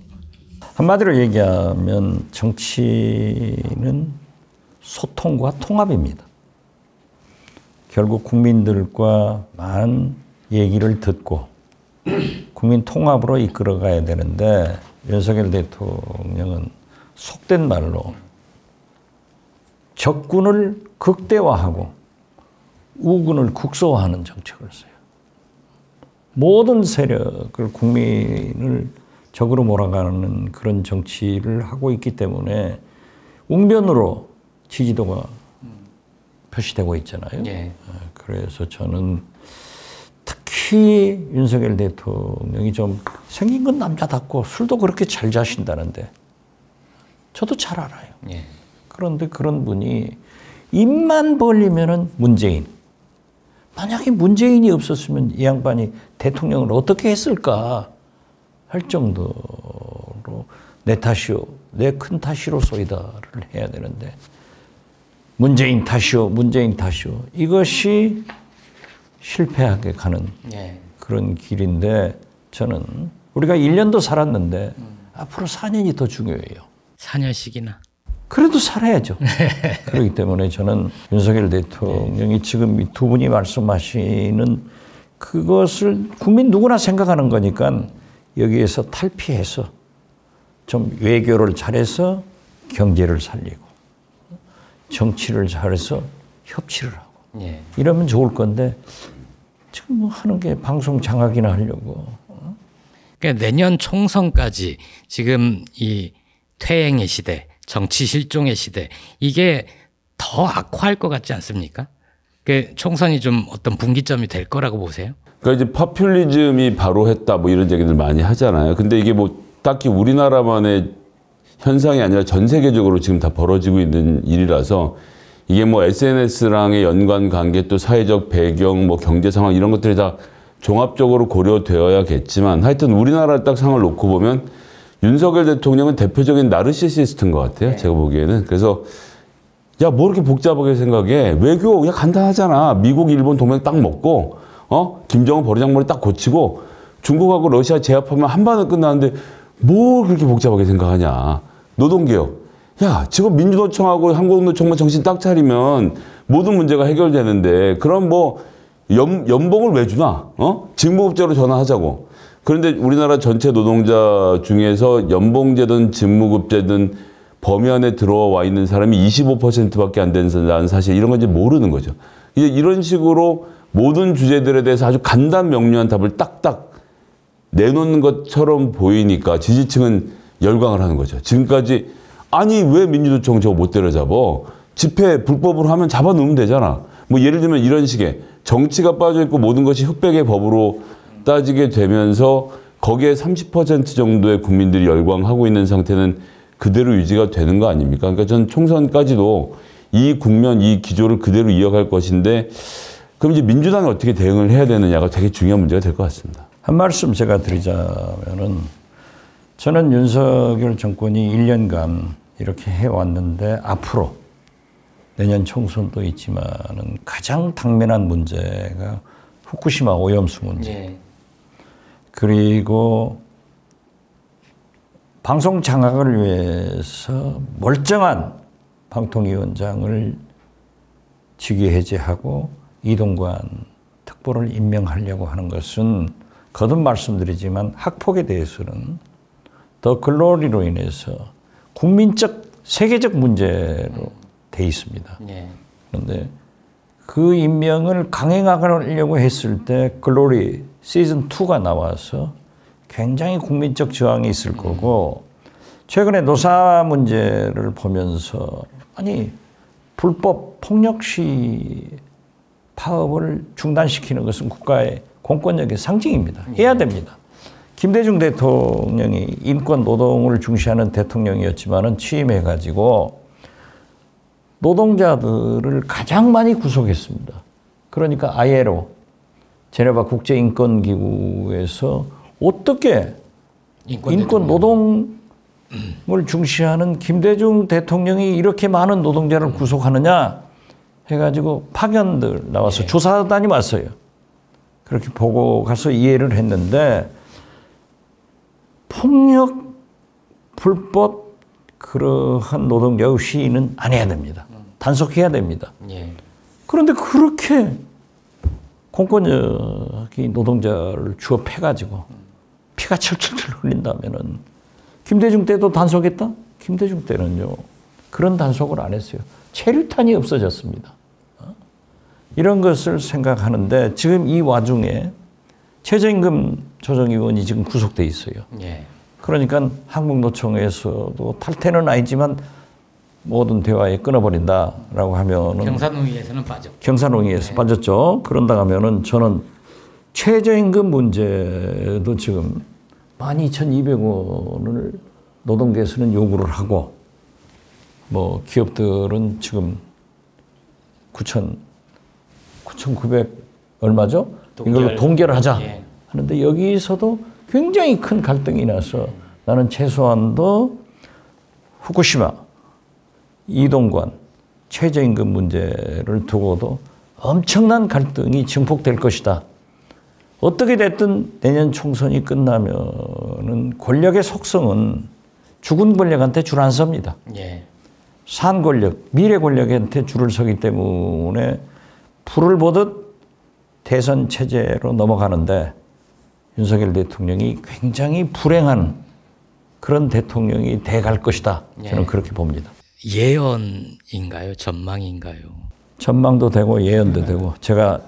한마디로 얘기하면 정치는 소통과 통합입니다. 결국 국민들과 많은 얘기를 듣고 국민 통합으로 이끌어가야 되는데 윤석열 대통령은 속된 말로 적군을 극대화하고 우군을 국소화하는 정책을 써요. 모든 세력을 국민을 적으로 몰아가는 그런 정치를 하고 있기 때문에 웅변으로 지지도가 표시되고 있잖아요. 예. 그래서 저는 특히 윤석열 대통령이 좀 생긴 건 남자답고 술도 그렇게 잘 자신다는데 저도 잘 알아요. 예. 그런데 그런 분이 입만 벌리면은 문재인, 만약에 문재인이 없었으면 이 양반이 대통령을 어떻게 했을까 할 정도로 내 탓이오, 내 큰 탓이로소이다를 해야 되는데 문재인 탓이오, 문재인 탓이오. 이것이 실패하게 가는 그런 길인데 저는 우리가 1년도 살았는데 앞으로 4년이 더 중요해요. 4년씩이나. 그래도 살아야죠. 그렇기 때문에 저는 윤석열 대통령이 지금 이 두 분이 말씀하시는 그것을 국민 누구나 생각하는 거니까 여기에서 탈피해서 좀 외교를 잘해서 경제를 살리고 정치를 잘해서 협치를 하고 이러면 좋을 건데 지금 뭐 하는 게 방송 장악이나 하려고. 그러니까 내년 총선까지 지금 이 퇴행의 시대, 정치 실종의 시대, 이게 더 악화할 것 같지 않습니까? 그 총선이 좀 어떤 분기점이 될 거라고 보세요? 그러니까 이제 파퓰리즘이 바로 했다 뭐 이런 얘기들 많이 하잖아요. 근데 이게 뭐 딱히 우리나라만의 현상이 아니라 전 세계적으로 지금 다 벌어지고 있는 일이라서 이게 뭐 SNS랑의 연관 관계 또 사회적 배경 뭐 경제 상황 이런 것들이 다 종합적으로 고려되어야겠지만 하여튼 우리나라 딱 상황을 놓고 보면 윤석열 대통령은 대표적인 나르시시스트인 것 같아요. 제가 보기에는. 그래서 야, 뭐 이렇게 복잡하게 생각해. 외교 그냥 간단하잖아. 미국, 일본 동맹 딱 먹고 김정은 버르장머리 딱 고치고 중국하고 러시아 제압하면 한반도 끝나는데 뭘 그렇게 복잡하게 생각하냐. 노동개혁. 야, 지금 민주노총하고 한국노총만 정신 딱 차리면 모든 문제가 해결되는데 그럼 뭐 연봉을 왜 주나? 직무급제로 전환하자고. 그런데 우리나라 전체 노동자 중에서 연봉제든 직무급제든 범위 안에 들어와 있는 사람이 25%밖에 안 된다는 사실 이런 건 이제 모르는 거죠. 이제 이런 식으로 모든 주제들에 대해서 아주 간단 명료한 답을 딱딱 내놓는 것처럼 보이니까 지지층은 열광을 하는 거죠. 지금까지 아니 왜 민주노총 저거 못 때려잡어? 집회 불법으로 하면 잡아놓으면 되잖아. 뭐 예를 들면 이런 식의 정치가 빠져있고 모든 것이 흑백의 법으로 따지게 되면서 거기에 30% 정도의 국민들이 열광하고 있는 상태는 그대로 유지가 되는 거 아닙니까? 그러니까 전 총선까지도 이 국면, 이 기조를 그대로 이어갈 것인데 그럼 이제 민주당이 어떻게 대응을 해야 되느냐가 되게 중요한 문제가 될 것 같습니다. 한 말씀 제가 드리자면은 저는 윤석열 정권이 1년간 이렇게 해왔는데 앞으로 내년 총선도 있지만은 가장 당면한 문제가 후쿠시마 오염수 문제. 그리고 방송 장악을 위해서 멀쩡한 방통위원장을 직위 해제하고 이동관 특보를 임명하려고 하는 것은 거듭 말씀드리지만 학폭에 대해서는 더 글로리로 인해서 국민적 세계적 문제로 돼 있습니다. 그런데 그 임명을 강행하려고 했을 때 글로리 시즌 2가 나와서 굉장히 국민적 저항이 있을 거고 최근에 노사 문제를 보면서 아니 불법 폭력시 파업을 중단시키는 것은 국가의 공권력의 상징입니다. 해야 됩니다. 김대중 대통령이 인권 노동을 중시하는 대통령이었지만은 취임해가지고 노동자들을 가장 많이 구속했습니다. 그러니까 ILO, 제네바 국제인권기구에서 어떻게 인권 노동을 중시하는 김대중 대통령이 이렇게 많은 노동자를 구속하느냐 해가지고 파견들 나와서 조사단이 왔어요. 그렇게 보고 가서 이해를 했는데 폭력, 불법 그러한 노동자의 시위는 안 해야 됩니다. 단속해야 됩니다. 그런데 그렇게 공권력이 노동자를 주업해가지고 피가 철철철 흘린다면은 김대중 때도 단속했다? 김대중 때는요 그런 단속을 안 했어요. 체류탄이 없어졌습니다. 이런 것을 생각하는데 지금 이 와중에 최저임금 조정위원이 지금 구속돼 있어요. 그러니까 한국노총에서도 탈퇴는 아니지만 모든 대화에 끊어버린다라고 하면은 경사노위에서는 빠졌고 경사노위에서 빠졌죠. 그런다 하면은 저는 최저임금 문제도 지금 12,200원을 노동계에서는 요구를 하고 뭐 기업들은 지금 9,900 얼마죠? 이걸로 동결하자 예. 하는데 여기서도 굉장히 큰 갈등이 나서 나는 최소한도 후쿠시마, 이동관, 최저임금 문제를 두고도 엄청난 갈등이 증폭될 것이다. 어떻게 됐든 내년 총선이 끝나면은 권력의 속성은 죽은 권력한테 줄 안 섭니다. 예. 산 권력, 미래 권력한테 줄을 서기 때문에 불을 보듯 대선 체제로 넘어가는데 윤석열 대통령이 굉장히 불행한 그런 대통령이 돼갈 것이다. 저는 예. 그렇게 봅니다. 예언인가요? 전망인가요? 전망도 되고 예언도 되고 제가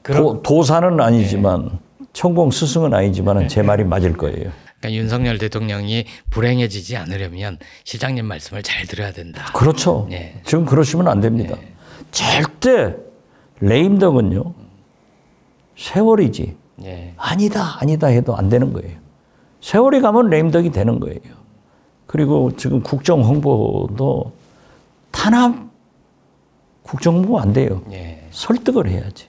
그러니까 도사는 아니지만 천공 스승은 아니지만 제 말이 맞을 거예요. 그러니까 윤석열 대통령이 불행해지지 않으려면 시장님 말씀을 잘 들어야 된다. 그렇죠. 예. 지금 그러시면 안 됩니다. 절대 레임덕은요. 세월이지. 예. 아니다 해도 안 되는 거예요. 세월이 가면 레임덕이 되는 거예요. 그리고 지금 국정 홍보도 탄압 국정 홍보 안 돼요. 예. 설득을 해야지.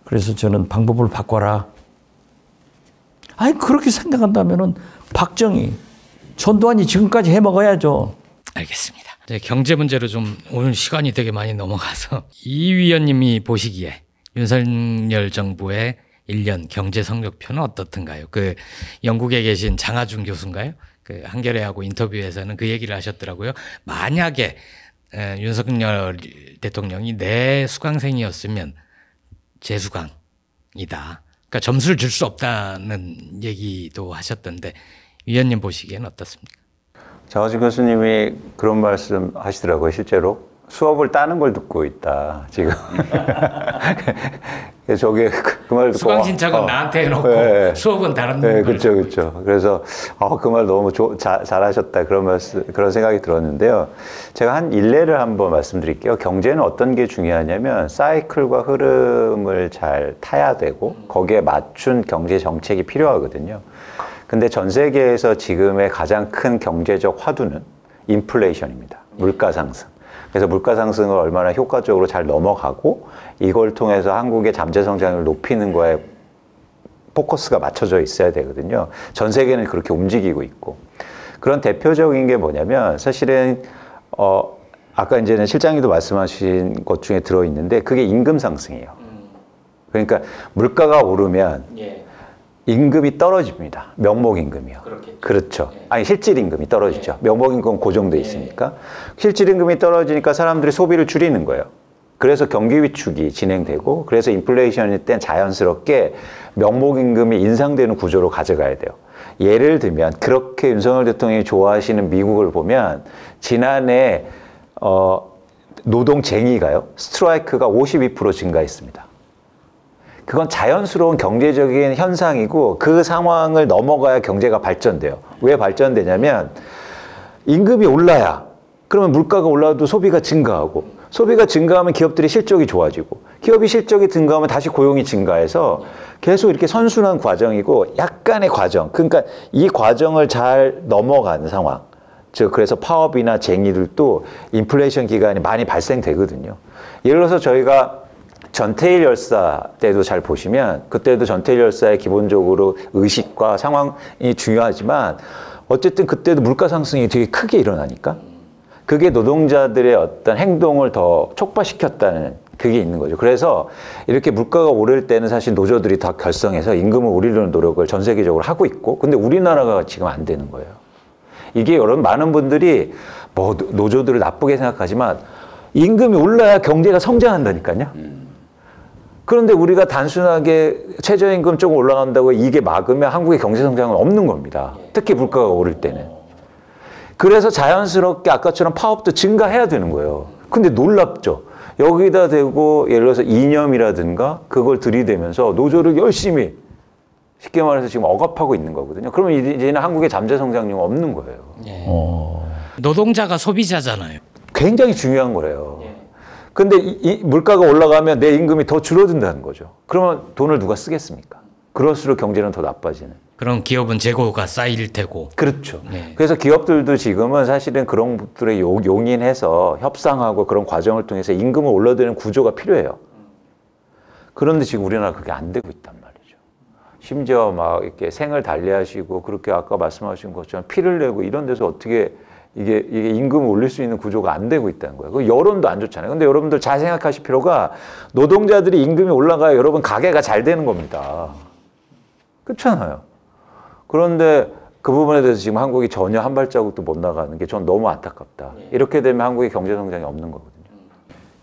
그래서 저는 방법을 바꿔라. 아니 그렇게 생각한다면은 박정희, 전두환이 지금까지 해먹어야죠. 알겠습니다. 이제 경제 문제로 좀 오늘 시간이 되게 많이 넘어가서 이 위원님이 보시기에 윤석열 정부의 1년 경제 성적표는 어떻든가요? 그 영국에 계신 장하준 교수인가요? 그 한겨레하고 인터뷰에서는 그 얘기를 하셨더라고요. 만약에 윤석열 대통령이 내 수강생이었으면 재수강이다. 그러니까 점수를 줄 수 없다는 얘기도 하셨던데 위원님 보시기에는 어떻습니까? 장하준 교수님이 그런 말씀 하시더라고요. 실제로 수업을 따는 걸 듣고 있다 지금. 저게 그 말 듣고 수강 신청은 나한테 해놓고 네. 수업은 다른 네, 걸 그렇죠, 그렇죠. 그래서 그 말 너무 잘하셨다 그런 생각이 들었는데요. 제가 한 일례를 한번 말씀드릴게요. 경제는 어떤 게 중요하냐면 사이클과 흐름을 잘 타야 되고 거기에 맞춘 경제 정책이 필요하거든요. 근데 전 세계에서 지금의 가장 큰 경제적 화두는 인플레이션입니다. 물가 상승. 그래서 물가 상승을 얼마나 효과적으로 잘 넘어가고 이걸 통해서 한국의 잠재 성장을 높이는 거에 포커스가 맞춰져 있어야 되거든요. 전 세계는 그렇게 움직이고 있고. 그런 대표적인 게 뭐냐면 사실은 아까 이제는 실장님도 말씀하신 것 중에 들어있는데 그게 임금 상승이에요. 그러니까 물가가 오르면 임금이 떨어집니다. 명목임금이요. 그렇겠죠. 그렇죠. 아니 실질임금이 떨어지죠. 명목임금은 고정돼 있으니까. 실질임금이 떨어지니까 사람들이 소비를 줄이는 거예요. 그래서 경기 위축이 진행되고 그래서 인플레이션일 땐 자연스럽게 명목임금이 인상되는 구조로 가져가야 돼요. 예를 들면 그렇게 윤석열 대통령이 좋아하시는 미국을 보면 지난해 노동쟁의가요. 스트라이크가 52% 증가했습니다. 그건 자연스러운 경제적인 현상이고 그 상황을 넘어가야 경제가 발전돼요. 왜 발전되냐면 임금이 올라야 그러면 물가가 올라도 소비가 증가하고 소비가 증가하면 기업들이 실적이 좋아지고 기업이 실적이 증가하면 다시 고용이 증가해서 계속 이렇게 선순환 과정이고 약간의 과정 그러니까 이 과정을 잘 넘어가는 상황 즉 그래서 파업이나 쟁의들도 인플레이션 기간이 많이 발생되거든요. 예를 들어서 저희가 전태일 열사 때도 잘 보시면 그때도 전태일 열사의 기본적으로 의식과 상황이 중요하지만 어쨌든 그때도 물가 상승이 되게 크게 일어나니까 그게 노동자들의 어떤 행동을 더 촉발시켰다는 그게 있는 거죠. 그래서 이렇게 물가가 오를 때는 사실 노조들이 다 결성해서 임금을 올리려는 노력을 전 세계적으로 하고 있고 근데 우리나라가 지금 안 되는 거예요. 이게 여러분 많은 분들이 뭐 노조들을 나쁘게 생각하지만 임금이 올라야 경제가 성장한다니까요. 그런데 우리가 단순하게 최저임금 조금 올라간다고 이게 막으면 한국의 경제 성장은 없는 겁니다. 특히 물가가 오를 때는. 그래서 자연스럽게 아까처럼 파업도 증가해야 되는 거예요. 근데 놀랍죠. 여기다 대고 예를 들어서 이념이라든가 그걸 들이대면서 노조를 열심히 쉽게 말해서 지금 억압하고 있는 거거든요. 그러면 이제는 한국의 잠재 성장률은 없는 거예요. 예. 노동자가 소비자잖아요. 굉장히 중요한 거래요. 근데 이 물가가 올라가면 내 임금이 더 줄어든다는 거죠. 그러면 돈을 누가 쓰겠습니까? 그럴수록 경제는 더 나빠지는. 그럼 기업은 재고가 쌓일 테고. 그렇죠. 네. 그래서 기업들도 지금은 사실은 그런 것들에 용인해서 협상하고 그런 과정을 통해서 임금을 올려드리는 구조가 필요해요. 그런데 지금 우리나라 그게 안 되고 있단 말이죠. 심지어 막 이렇게 생을 달리하시고 그렇게 아까 말씀하신 것처럼 피를 내고 이런 데서 어떻게 이게 임금을 올릴 수 있는 구조가 안 되고 있다는 거예요. 그 여론도 안 좋잖아요. 근데 여러분들 잘 생각하실 필요가 노동자들이 임금이 올라가야 여러분 가게가 잘 되는 겁니다. 그렇잖아요. 그런데 그 부분에 대해서 지금 한국이 전혀 한 발자국도 못 나가는 게 전 너무 안타깝다. 이렇게 되면 한국의 경제 성장이 없는 거거든요.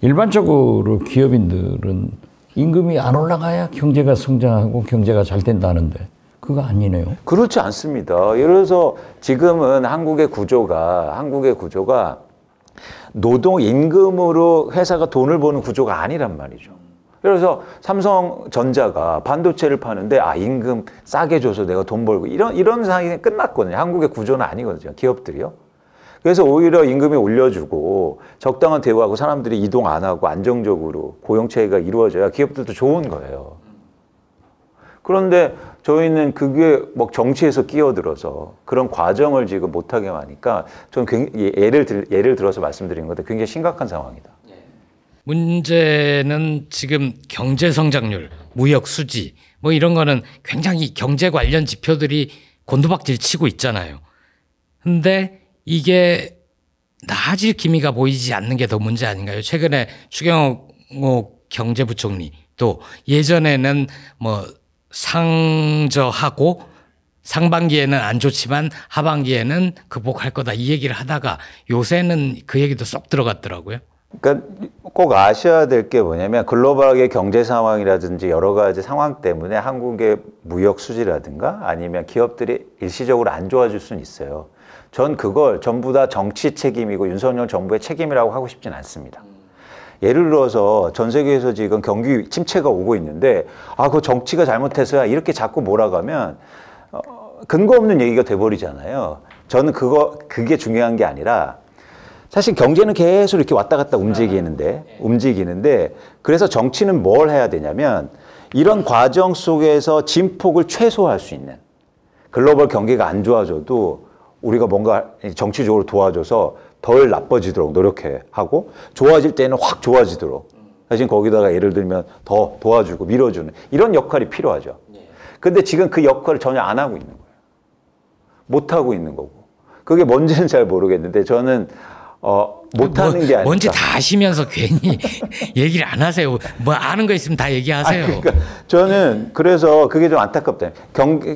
일반적으로 기업인들은 임금이 안 올라가야 경제가 성장하고 경제가 잘 된다는데 그거 아니네요. 그렇지 않습니다. 예를 들어서 지금은 한국의 구조가 노동 임금으로 회사가 돈을 버는 구조가 아니란 말이죠. 예를 들어서 삼성전자가 반도체를 파는데 임금 싸게 줘서 내가 돈 벌고 이런 상황이 끝났거든요. 한국의 구조는 아니거든요. 기업들이요. 그래서 오히려 임금이 올려주고 적당한 대우하고 사람들이 이동 안 하고 안정적으로 고용체계가 이루어져야 기업들도 좋은 거예요. 그런데 저희는 그게 막 정치에서 끼어들어서 그런 과정을 지금 못하게 하니까 저는 예를 들어서 말씀드린 건데 굉장히 심각한 상황이다. 문제는 지금 경제 성장률, 무역 수지 뭐 이런 거는 굉장히 경제 관련 지표들이 곤두박질 치고 있잖아요. 근데 이게 나아질 기미가 보이지 않는 게 더 문제 아닌가요? 최근에 추경호 경제부총리 또 예전에는 뭐 상저하고 상반기에는 안 좋지만 하반기에는 극복할 거다 이 얘기를 하다가 요새는 그 얘기도 쏙 들어갔더라고요. 그러니까 꼭 아셔야 될 게 뭐냐면 글로벌하게 경제 상황이라든지 여러 가지 상황 때문에 한국의 무역 수지라든가 아니면 기업들이 일시적으로 안 좋아질 수는 있어요. 전 그걸 전부 다 정치 책임이고 윤석열 정부의 책임이라고 하고 싶진 않습니다. 예를 들어서 전 세계에서 지금 경기 침체가 오고 있는데 그 정치가 잘못해서야 이렇게 자꾸 몰아가면 근거 없는 얘기가 돼버리잖아요. 저는 그게 중요한 게 아니라 사실 경제는 계속 이렇게 왔다 갔다 움직이는데 그래서 정치는 뭘 해야 되냐면 이런 과정 속에서 진폭을 최소화할 수 있는 글로벌 경기가 안 좋아져도 우리가 뭔가 정치적으로 도와줘서 덜 나빠지도록 노력해 하고 좋아질 때는 확 좋아지도록 사실 거기다가 예를 들면 더 도와주고 밀어주는 이런 역할이 필요하죠. 근데 지금 그 역할을 전혀 안 하고 있는 거예요. 못 하고 있는 거고 그게 뭔지는 잘 모르겠는데 저는 못하는 게 아니라 뭔지 다 아시면서 괜히 얘기를 안 하세요. 뭐 아는 거 있으면 다 얘기하세요. 그러니까 저는 그래서 그게 좀 안타깝다.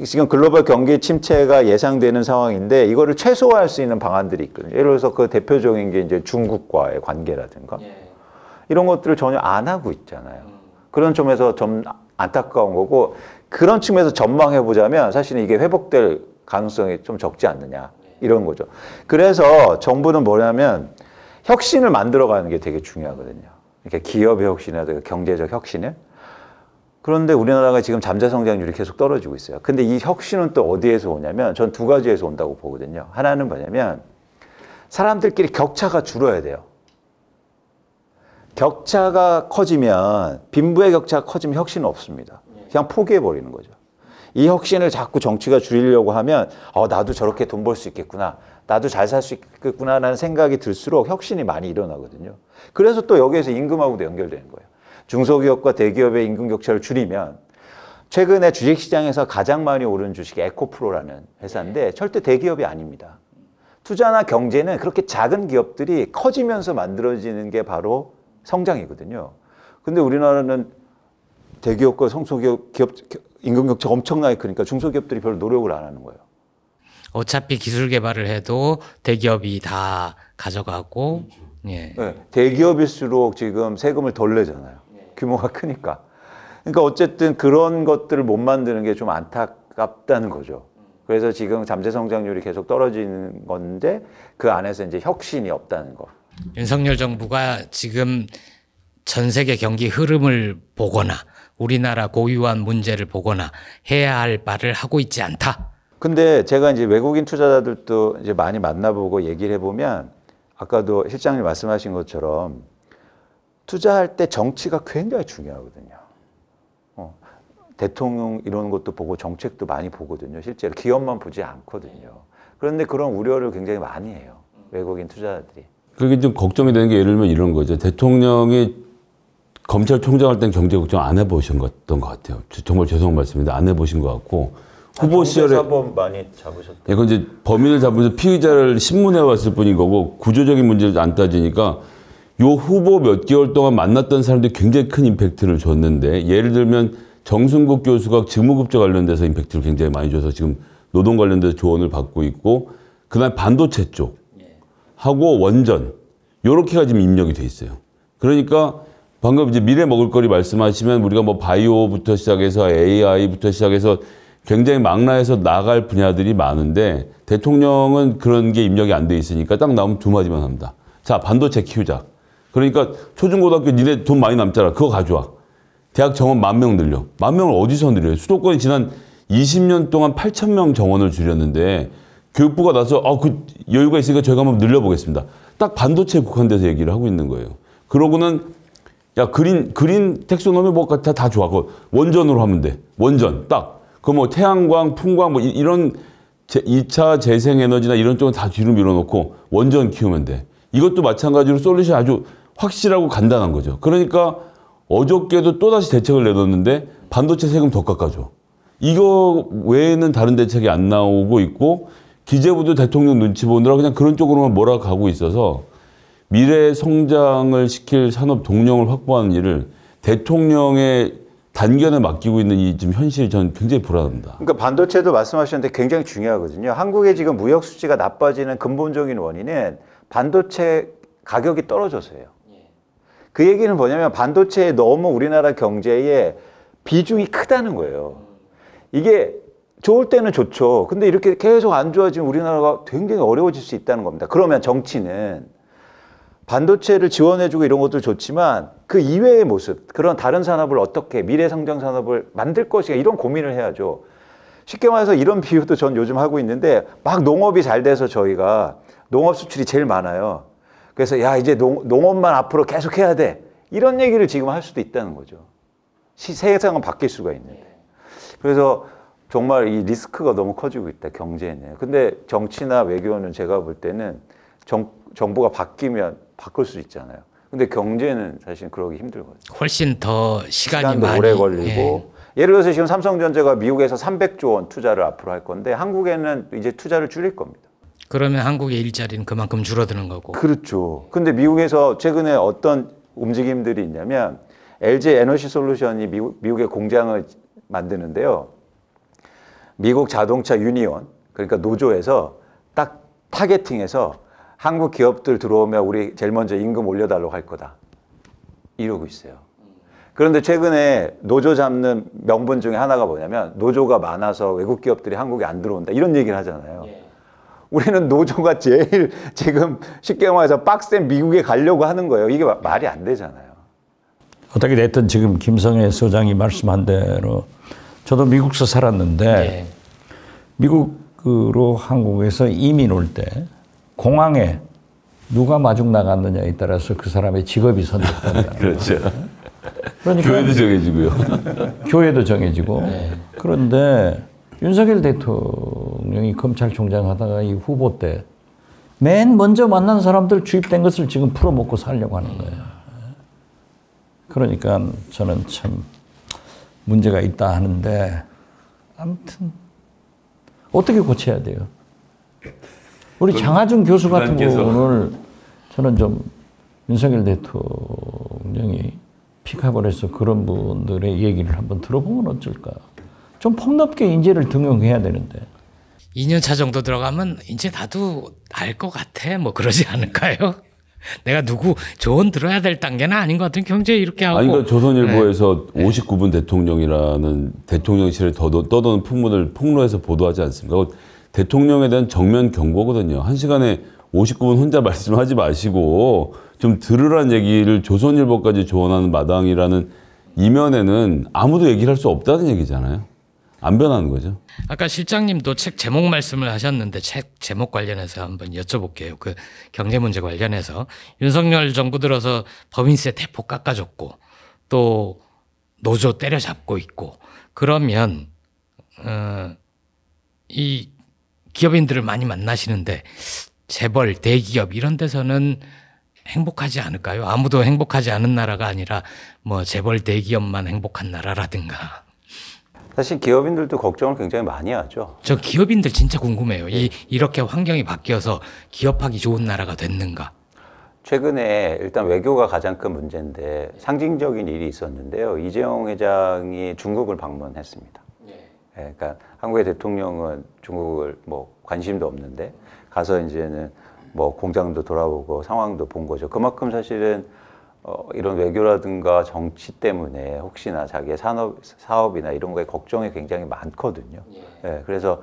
지금 글로벌 경기 침체가 예상되는 상황인데 이거를 최소화할 수 있는 방안들이 있거든요. 예를 들어서 그 대표적인 게 이제 중국과의 관계라든가 이런 것들을 전혀 안 하고 있잖아요. 그런 점에서 좀 안타까운 거고 그런 측면에서 전망해 보자면 사실은 이게 회복될 가능성이 좀 적지 않느냐. 이런 거죠. 그래서 정부는 뭐냐면 혁신을 만들어가는 게 되게 중요하거든요. 그러니까 기업의 혁신이라든가 경제적 혁신을. 그런데 우리나라가 지금 잠재 성장률이 계속 떨어지고 있어요. 근데 이 혁신은 또 어디에서 오냐면 전 두 가지에서 온다고 보거든요. 하나는 뭐냐면 사람들끼리 격차가 줄어야 돼요. 격차가 커지면 빈부의 격차가 커지면 혁신은 없습니다. 그냥 포기해버리는 거죠. 이 혁신을 자꾸 정치가 줄이려고 하면 나도 저렇게 돈 벌 수 있겠구나. 나도 잘 살 수 있겠구나라는 생각이 들수록 혁신이 많이 일어나거든요. 그래서 또 여기에서 임금하고도 연결되는 거예요. 중소기업과 대기업의 임금 격차를 줄이면 최근에 주식시장에서 가장 많이 오른 주식이 에코프로라는 회사인데 절대 대기업이 아닙니다. 투자나 경제는 그렇게 작은 기업들이 커지면서 만들어지는 게 바로 성장이거든요. 근데 우리나라는 대기업과 중소기업 임금 격차가 엄청나게 크니까 중소기업들이 별로 노력을 안 하는 거예요. 어차피 기술 개발을 해도 대기업이 다 가져가고 예. 네, 대기업일수록 지금 세금을 덜 내잖아요. 규모가 크니까. 그러니까 어쨌든 그런 것들을 못 만드는 게 좀 안타깝다는 거죠. 그래서 지금 잠재 성장률이 계속 떨어지는 건데 그 안에서 이제 혁신이 없다는 거. 윤석열 정부가 지금 전 세계 경기 흐름을 보거나 우리나라 고유한 문제를 보거나 해야 할 바를 하고 있지 않다. 근데 제가 이제 외국인 투자자들도 이제 많이 만나보고 얘기를 해보면 아까도 실장님 말씀하신 것처럼 투자할 때 정치가 굉장히 중요하거든요. 대통령 이런 것도 보고 정책도 많이 보거든요. 실제로 기업만 보지 않거든요. 그런데 그런 우려를 굉장히 많이 해요. 외국인 투자자들이. 그게 좀 걱정이 되는 게 예를 들면 이런 거죠. 대통령이 검찰총장 할 땐 경제 걱정 안 해보신 것 같아요. 정말 죄송한 말씀인데 안 해보신 것 같고 후보 시절에 사범 많이 잡으셨다. 예, 그건 이제 범인을 잡으면서 피의자를 신문해 왔을 뿐인 거고 구조적인 문제를 안 따지니까 요 후보 몇 개월 동안 만났던 사람들이 굉장히 큰 임팩트를 줬는데 예를 들면 정순국 교수가 직무급제 관련돼서 임팩트를 굉장히 많이 줘서 지금 노동 관련돼서 조언을 받고 있고 그다음에 반도체 쪽 하고 원전 요렇게가 지금 입력이 돼 있어요. 그러니까 방금 이제 미래 먹을거리 말씀하시면 우리가 뭐 바이오부터 시작해서 AI부터 시작해서 굉장히 망라해서 나갈 분야들이 많은데 대통령은 그런 게 입력이 안 돼 있으니까 딱 나오면 두 마디만 합니다. 자, 반도체 키우자. 그러니까 초중고등학교 니네 돈 많이 남잖아. 그거 가져와. 대학 정원 10,000명 늘려. 10,000명을 어디서 늘려요? 수도권이 지난 20년 동안 8,000명 정원을 줄였는데 교육부가 나서 그 여유가 있으니까 저희가 한번 늘려보겠습니다. 딱 반도체에 국한돼서 얘기를 하고 있는 거예요. 그러고는 야 그린 텍소노미 뭐 다 좋아. 그거 원전으로 하면 돼. 원전 딱. 그 뭐 태양광, 풍광 뭐 이런 2차 재생에너지나 이런 쪽은 다 뒤로 밀어놓고 원전 키우면 돼. 이것도 마찬가지로 솔루션이 아주 확실하고 간단한 거죠. 그러니까 어저께도 또다시 대책을 내놓는데 반도체 세금 더 깎아줘. 이거 외에는 다른 대책이 안 나오고 있고 기재부도 대통령 눈치 보느라 그냥 그런 쪽으로만 몰아가고 있어서 미래 성장을 시킬 산업 동력을 확보하는 일을 대통령의 단견에 맡기고 있는 이 지금 현실이 저는 굉장히 불안합니다. 그러니까 반도체도 말씀하셨는데 굉장히 중요하거든요. 한국의 지금 무역 수지가 나빠지는 근본적인 원인은 반도체 가격이 떨어져서예요. 그 얘기는 뭐냐면 반도체에 너무 우리나라 경제에 비중이 크다는 거예요. 이게 좋을 때는 좋죠. 근데 이렇게 계속 안 좋아지면 우리나라가 굉장히 어려워질 수 있다는 겁니다. 그러면 정치는 반도체를 지원해주고 이런 것도 좋지만 그 이외의 모습, 그런 다른 산업을 어떻게 미래 성장 산업을 만들 것인가 이런 고민을 해야죠. 쉽게 말해서 이런 비유도 전 요즘 하고 있는데 막 농업이 잘 돼서 저희가 농업 수출이 제일 많아요. 그래서 야 이제 농업만 앞으로 계속 해야 돼. 이런 얘기를 지금 할 수도 있다는 거죠. 세상은 바뀔 수가 있는데. 그래서 정말 이 리스크가 너무 커지고 있다, 경제는. 근데 정치나 외교는 제가 볼 때는 정부가 바뀌면 바꿀 수 있잖아요. 근데 경제는 사실 그러기 힘들거든요. 훨씬 더 시간도 많이 오래 걸리고. 예를 들어서 지금 삼성전자가 미국에서 300조 원 투자를 앞으로 할 건데 한국에는 이제 투자를 줄일 겁니다. 그러면 한국의 일자리는 그만큼 줄어드는 거고. 그렇죠. 근데 미국에서 최근에 어떤 움직임들이 있냐면 LG 에너지 솔루션이 미국의 공장을 만드는데요. 미국 자동차 유니온, 그러니까 노조에서 딱 타겟팅해서 한국 기업들 들어오면 우리 제일 먼저 임금 올려달라고 할 거다. 이러고 있어요. 그런데 최근에 노조 잡는 명분 중에 하나가 뭐냐면 노조가 많아서 외국 기업들이 한국에 안 들어온다. 이런 얘기를 하잖아요. 우리는 노조가 제일 지금 쉽게 말해서 빡센 미국에 가려고 하는 거예요. 이게 말이 안 되잖아요. 어떻게 됐든 지금 김성애 소장이 말씀한 대로 저도 미국서 살았는데 미국으로 한국에서 이민 올 때 공항에 누가 마중 나갔느냐에 따라서 그 사람의 직업이 선택된다. 그렇죠. 그러니까 교회도 정해지고요. 교회도 정해지고. 그런데 윤석열 대통령이 검찰총장 하다가 이 후보 때 맨 먼저 만난 사람들 주입된 것을 지금 풀어먹고 살려고 하는 거예요. 그러니까 저는 참 문제가 있다 하는데 아무튼 어떻게 고쳐야 돼요? 우리 장하준 교수 같은 분을 저는 좀 윤석열 대통령이 픽업을 해서 그런 분들의 얘기를 한번 들어보면 어쩔까. 좀 폭넓게 인재를 등용해야 되는데. 2년 차 정도 들어가면 이제 나도 알 것 같아. 뭐 그러지 않을까요? 내가 누구 조언 들어야 될 단계는 아닌 것 같은 경제 이렇게 하고. 아니, 그러니까 조선일보에서 59분 대통령이라는 대통령실을 떠도는 풍문을 폭로해서 보도하지 않습니까? 대통령에 대한 정면 경고거든요. 1시간에 59분 혼자 말씀하지 마시고 좀 들으라는 얘기를 조선일보까지 조언하는 마당이라는 이면에는 아무도 얘기를 할 수 없다는 얘기잖아요. 안 변하는 거죠. 아까 실장님도 책 제목 말씀을 하셨는데 책 제목 관련해서 한번 여쭤볼게요. 그 경제 문제 관련해서 윤석열 정부 들어서 법인세 대폭 깎아줬고 또 노조 때려잡고 있고 그러면 이 기업인들을 많이 만나시는데 재벌, 대기업 이런 데서는 행복하지 않을까요? 아무도 행복하지 않은 나라가 아니라 뭐 재벌 대기업만 행복한 나라라든가. 사실 기업인들도 걱정을 굉장히 많이 하죠. 저 기업인들 진짜 궁금해요. 이렇게 환경이 바뀌어서 기업하기 좋은 나라가 됐는가? 최근에 일단 외교가 가장 큰 문제인데 상징적인 일이 있었는데요. 이재용 회장이 중국을 방문했습니다. 그러니까 한국의 대통령은 중국을 뭐 관심도 없는데 가서 이제는 뭐 공장도 돌아보고 상황도 본 거죠. 그만큼 사실은 이런 외교라든가 정치 때문에 혹시나 자기의 사업이나 이런 거에 걱정이 굉장히 많거든요. 그래서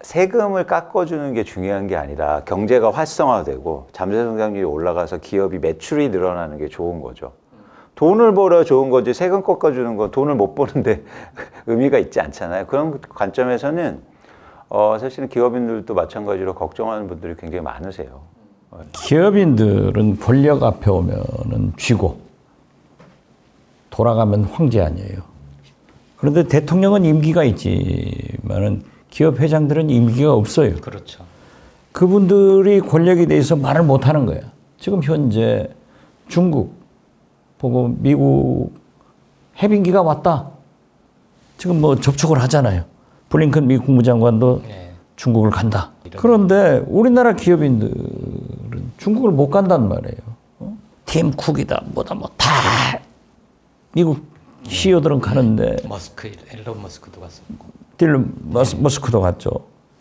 세금을 깎아주는 게 중요한 게 아니라 경제가 활성화되고 잠재 성장률이 올라가서 기업이 매출이 늘어나는 게 좋은 거죠. 돈을 벌어야 좋은 거지 세금 깎아주는 건 돈을 못 버는데 의미가 있지 않잖아요. 그런 관점에서는 사실은 기업인들도 마찬가지로 걱정하는 분들이 굉장히 많으세요. 기업인들은 권력 앞에 오면은 쥐고 돌아가면 황제 아니에요. 그런데 대통령은 임기가 있지만은 기업 회장들은 임기가 없어요. 그렇죠. 그분들이 권력에 대해서 말을 못 하는 거야. 지금 현재 중국 보고 미국 해빙기가 왔다. 지금 뭐 접촉을 하잖아요. 블링컨 미국 국무장관도 중국을 간다. 그런데 우리나라 기업인들은 중국을 못 간단 말이에요. 팀 쿡이다 뭐다 뭐 다 미국 CEO들은 가는데 일론 머스크도 갔었고 딜런 머스크도 갔죠.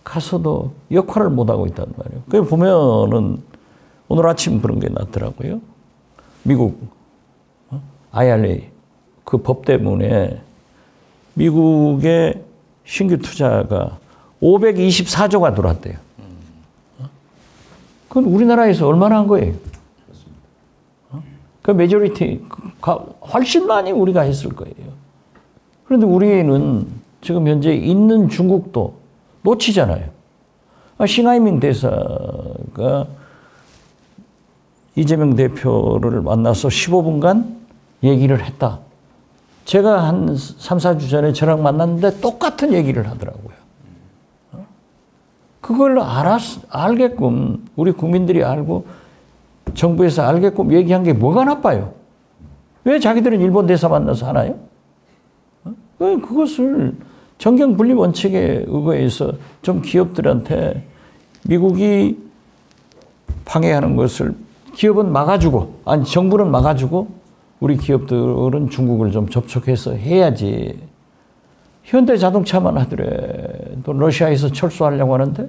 가서도 역할을 못 하고 있단 말이에요. 그 보면은 오늘 아침 그런 게 났더라고요. 미국 IRA 그 법 때문에 미국의 신규 투자가 524조가 들어왔대요. 그건 우리나라에서 얼마나 한 거예요? 그 메조리티가 훨씬 많이 우리가 했을 거예요. 그런데 우리는 지금 현재 있는 중국도 놓치잖아요. 싱하이밍 대사가 이재명 대표를 만나서 15분간 얘기를 했다. 제가 한 3, 4주 전에 저랑 만났는데 똑같은 얘기를 하더라고요. 그걸 알게끔 우리 국민들이 알고 정부에서 알게끔 얘기한 게 뭐가 나빠요? 왜 자기들은 일본 대사 만나서 하나요? 그것을 정경분리 원칙에 의거해서 좀 기업들한테 미국이 방해하는 것을 기업은 막아주고, 아니 정부는 막아주고 우리 기업들은 중국을 좀 접촉해서 해야지. 현대 자동차만 하더라도 러시아에서 철수하려고 하는데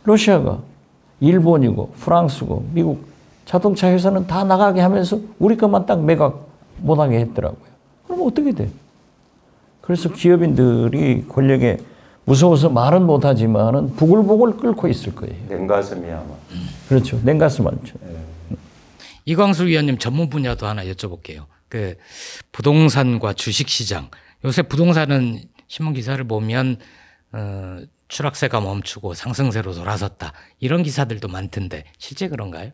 러시아가 일본이고 프랑스고 미국 자동차 회사는 다 나가게 하면서 우리 것만 딱 매각 못하게 했더라고요. 그럼 어떻게 돼? 그래서 기업인들이 권력에 무서워서 말은 못하지만은 부글부글 끓고 있을 거예요. 냉가슴이 아마. 그렇죠. 냉가슴 많죠. 이광수 위원님 전문 분야도 하나 여쭤볼게요. 그 부동산과 주식시장. 요새 부동산은 신문 기사를 보면 추락세가 멈추고 상승세로 돌아섰다. 이런 기사들도 많던데 실제 그런가요?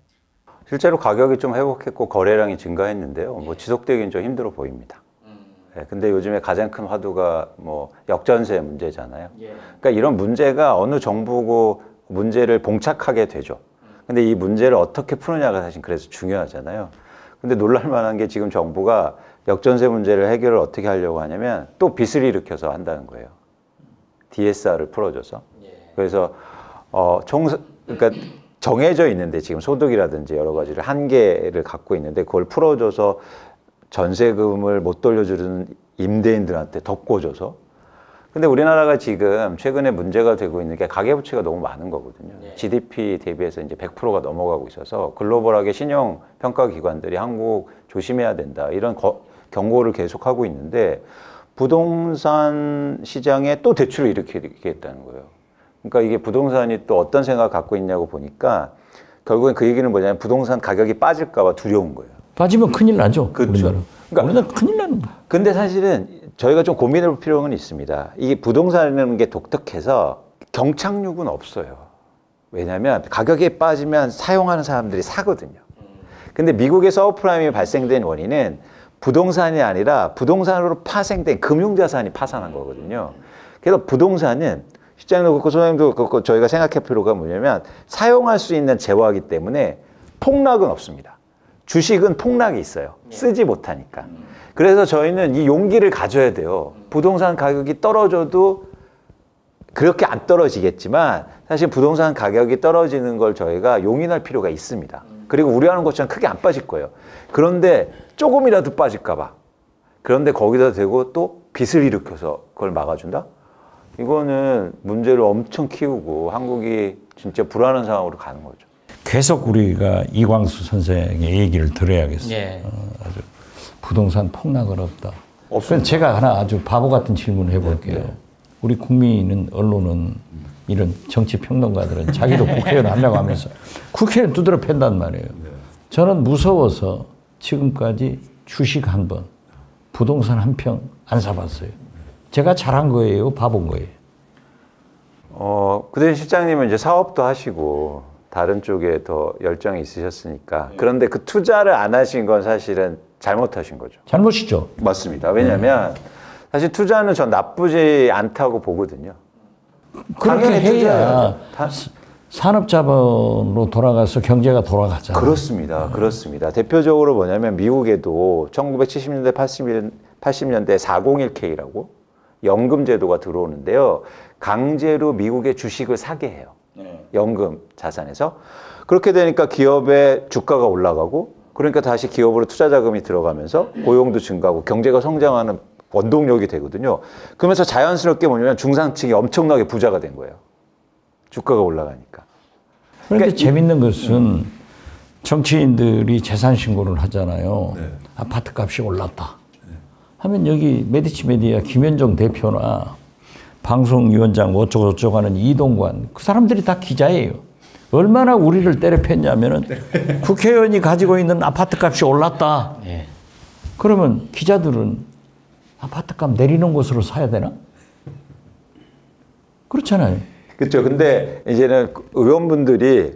실제로 가격이 좀 회복했고 거래량이 증가했는데요. 뭐 지속되기는 좀 힘들어 보입니다. 근데 요즘에 가장 큰 화두가 뭐 역전세 문제잖아요. 그러니까 이런 문제가 어느 정부고 문제를 봉착하게 되죠. 근데 이 문제를 어떻게 푸느냐가 사실 그래서 중요하잖아요. 근데 놀랄만한 게 지금 정부가 역전세 문제를 해결을 어떻게 하려고 하냐면 또 빚을 일으켜서 한다는 거예요. DSR을 풀어줘서. 그래서 그러니까 정해져 있는데 지금 소득이라든지 여러 가지를 한계를 갖고 있는데 그걸 풀어줘서 전세금을 못 돌려주는 임대인들한테 덮고줘서. 근데 우리나라가 지금 최근에 문제가 되고 있는 게 가계부채가 너무 많은 거거든요. GDP 대비해서 이제 100%가 넘어가고 있어서 글로벌하게 신용평가기관들이 한국 조심해야 된다. 이런 경고를 계속하고 있는데 부동산 시장에 또 대출을 일으키겠다는 거예요. 그러니까 이게 부동산이 또 어떤 생각을 갖고 있냐고 보니까 결국엔 그 얘기는 뭐냐면 부동산 가격이 빠질까 봐 두려운 거예요. 빠지면 큰일 나죠. 그렇죠. 그러니까 우리나라 큰일 나는 거예요. 근데 사실은 저희가 좀 고민해 볼 필요는 있습니다. 이게 부동산이라는 게 독특해서 경착륙은 없어요. 왜냐하면 가격이 빠지면 사용하는 사람들이 사거든요. 근데 미국의 서브프라임이 발생된 원인은 부동산이 아니라 부동산으로 파생된 금융자산이 파산한 거거든요. 그래서 부동산은 실장님도 그렇고 소장님도 그렇고 저희가 생각할 필요가 뭐냐면 사용할 수 있는 재화이기 때문에 폭락은 없습니다. 주식은 폭락이 있어요. 쓰지 못하니까. 그래서 저희는 이 용기를 가져야 돼요. 부동산 가격이 떨어져도 그렇게 안 떨어지겠지만 사실 부동산 가격이 떨어지는 걸 저희가 용인할 필요가 있습니다. 그리고 우려하는 것처럼 크게 안 빠질 거예요. 그런데 조금이라도 빠질까 봐. 그런데 거기다 대고 또 빚을 일으켜서 그걸 막아준다? 이거는 문제를 엄청 키우고 한국이 진짜 불안한 상황으로 가는 거죠. 계속 우리가 이광수 선생의 얘기를 들어야겠어요. 예. 아주 부동산 폭락은 없다. 그럼 제가 하나 아주 바보 같은 질문을 해볼게요. 네. 우리 국민은, 언론은, 이런 정치 평론가들은 자기도 국회의원 하려고 하면서 국회의원 두드려 팬단 말이에요. 저는 무서워서 지금까지 주식 한 번, 부동산 한 평 안 사봤어요. 제가 잘한 거예요, 바본 거예요? 그대신 실장님은 이제 사업도 하시고 다른 쪽에 더 열정이 있으셨으니까. 그런데 그 투자를 안 하신 건 사실은 잘못하신 거죠. 잘못이죠. 맞습니다. 왜냐하면 사실 투자는 전 나쁘지 않다고 보거든요. 그렇게 당연히 해야 투자해야 산업자본으로 돌아가서 경제가 돌아가잖아요. 그렇습니다. 그렇습니다. 대표적으로 뭐냐면 미국에도 1970년대, 80년대 401K라고 연금 제도가 들어오는데요. 강제로 미국의 주식을 사게 해요. 연금 자산에서. 그렇게 되니까 기업의 주가가 올라가고 그러니까 다시 기업으로 투자 자금이 들어가면서 고용도 증가하고 경제가 성장하는 원동력이 되거든요. 그러면서 자연스럽게 뭐냐면 중산층이 엄청나게 부자가 된 거예요. 주가가 올라가니까. 그런데 재밌는 것은 정치인들이 재산 신고를 하잖아요. 아파트 값이 올랐다. 하면 여기 메디치 메디아 김현정 대표나 방송위원장 뭐 어쩌고저쩌고 하는 이동관, 그 사람들이 다 기자예요. 얼마나 우리를 때려팼냐면은 국회의원이 가지고 있는 아파트 값이 올랐다. 예. 그러면 기자들은 아파트 값 내리는 곳으로 사야 되나? 그렇잖아요. 그렇죠. 근데 이제는 의원분들이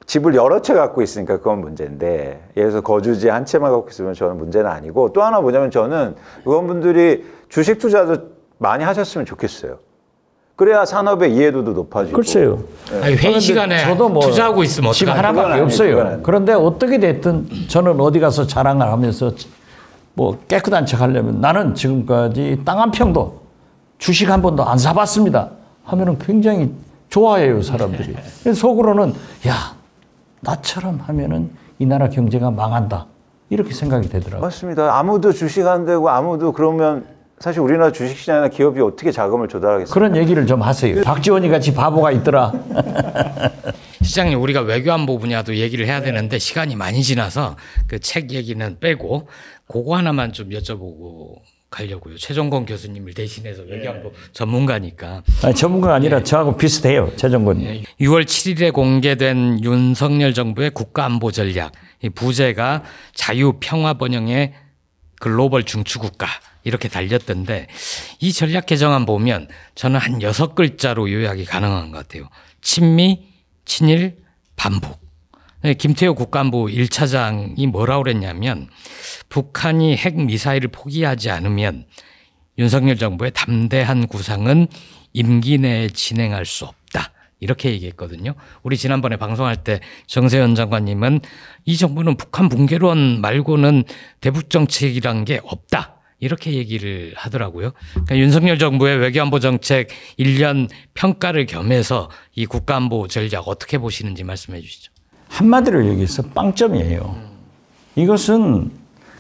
집을 여러 채 갖고 있으니까 그건 문제인데, 예를 들어서 거주지 한 채만 갖고 있으면 저는 문제는 아니고, 또 하나 뭐냐면 저는 의원분들이 주식 투자도 많이 하셨으면 좋겠어요. 그래야 산업의 이해도도 높아지고. 글쎄요. 아니, 회의 시간에 저도 뭐 투자하고 있으면 집 어떡하나. 하나밖에 없어요. 그런데 어떻게 됐든 저는 어디 가서 자랑을 하면서 뭐 깨끗한 척 하려면 나는 지금까지 땅 한 평도 주식 한 번도 안 사봤습니다 하면은 굉장히 좋아해요, 사람들이. 속으로는 야, 나처럼 하면은 이 나라 경제가 망한다, 이렇게 생각이 되더라고요. 맞습니다. 아무도 주식 안 되고 아무도 그러면 사실 우리나라 주식시장이나 기업이 어떻게 자금을 조달하겠습니까? 그런 얘기를 좀 하세요. 박지원이 같이 바보가 있더라. 시장님, 우리가 외교안보 분야도 얘기를 해야 되는데 시간이 많이 지나서 그 책 얘기는 빼고 그거 하나만 좀 여쭤보고 가려고요. 최종건 교수님을 대신해서 외교안보 전문가니까. 아니, 전문가가 아니라 저하고 비슷해요, 최종건이. 6월 7일에 공개된 윤석열 정부의 국가안보 전략, 이 부제가 자유, 평화, 번영의 글로벌 중추국가 이렇게 달렸던데, 이 전략 개정안 보면 저는 한 6글자로 요약이 가능한 것 같아요. 친미, 친일, 반복. 김태호 국가안보 1차장이 뭐라고 그랬냐면, 북한이 핵미사일을 포기하지 않으면 윤석열 정부의 담대한 구상은 임기 내에 진행할 수 없다, 이렇게 얘기했거든요. 우리 지난번에 방송할 때 정세현 장관님은 이 정부는 북한 붕괴론 말고는 대북 정책이란 게 없다, 이렇게 얘기를 하더라고요. 그러니까 윤석열 정부의 외교안보 정책 1년 평가를 겸해서 이 국가안보 전략 어떻게 보시는지 말씀해 주시죠. 한마디로 얘기해서 빵점이에요. 이것은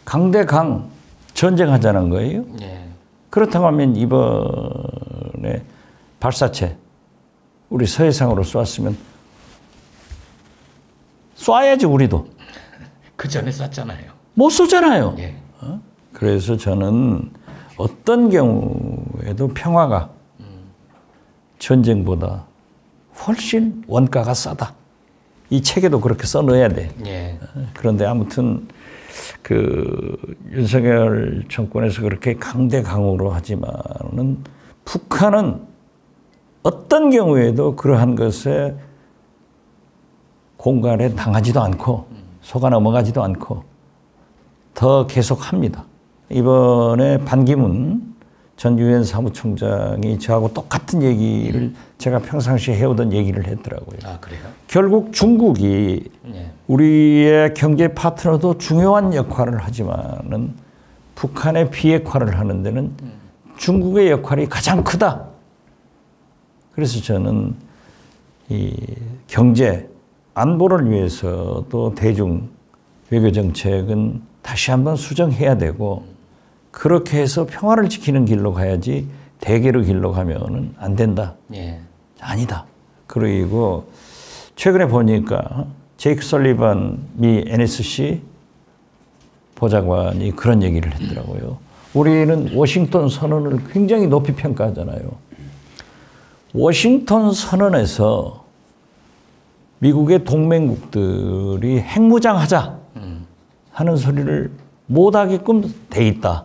강대강 전쟁하자는 거예요. 예. 그렇다고 하면 이번에 발사체 우리 서해상으로 쏘았으면 쏴야지 우리도. 그 전에 쐈잖아요. 못 쏘잖아요. 예. 그래서 저는 어떤 경우에도 평화가 전쟁보다 훨씬 원가가 싸다. 이 책에도 그렇게 써넣어야 돼. 예. 그런데 아무튼 그 윤석열 정권에서 그렇게 강대강으로 하지만은 북한은 어떤 경우에도 그러한 것에 공갈에 당하지도 않고 속아 넘어가지도 않고 더 계속합니다. 이번에 반기문 전 유엔 사무총장이 저하고 똑같은 얘기를 제가 평상시에 해오던 얘기를 했더라고요. 아, 그래요? 결국 중국이 예. 우리의 경제 파트너도 중요한 역할을 하지만은 북한의 비핵화를 하는 데는 중국의 역할이 가장 크다. 그래서 저는 이 경제 안보를 위해서 또 대중 외교 정책은 다시 한번 수정해야 되고 그렇게 해서 평화를 지키는 길로 가야지 대결의 길로 가면은 안 된다. 예. 아니다. 그리고 최근에 보니까 제이크 설리반 미 NSC 보좌관이 그런 얘기를 했더라고요. 우리는 워싱턴 선언을 굉장히 높이 평가하잖아요. 워싱턴 선언에서 미국의 동맹국들이 핵무장하자 하는 소리를 못하게끔 돼 있다.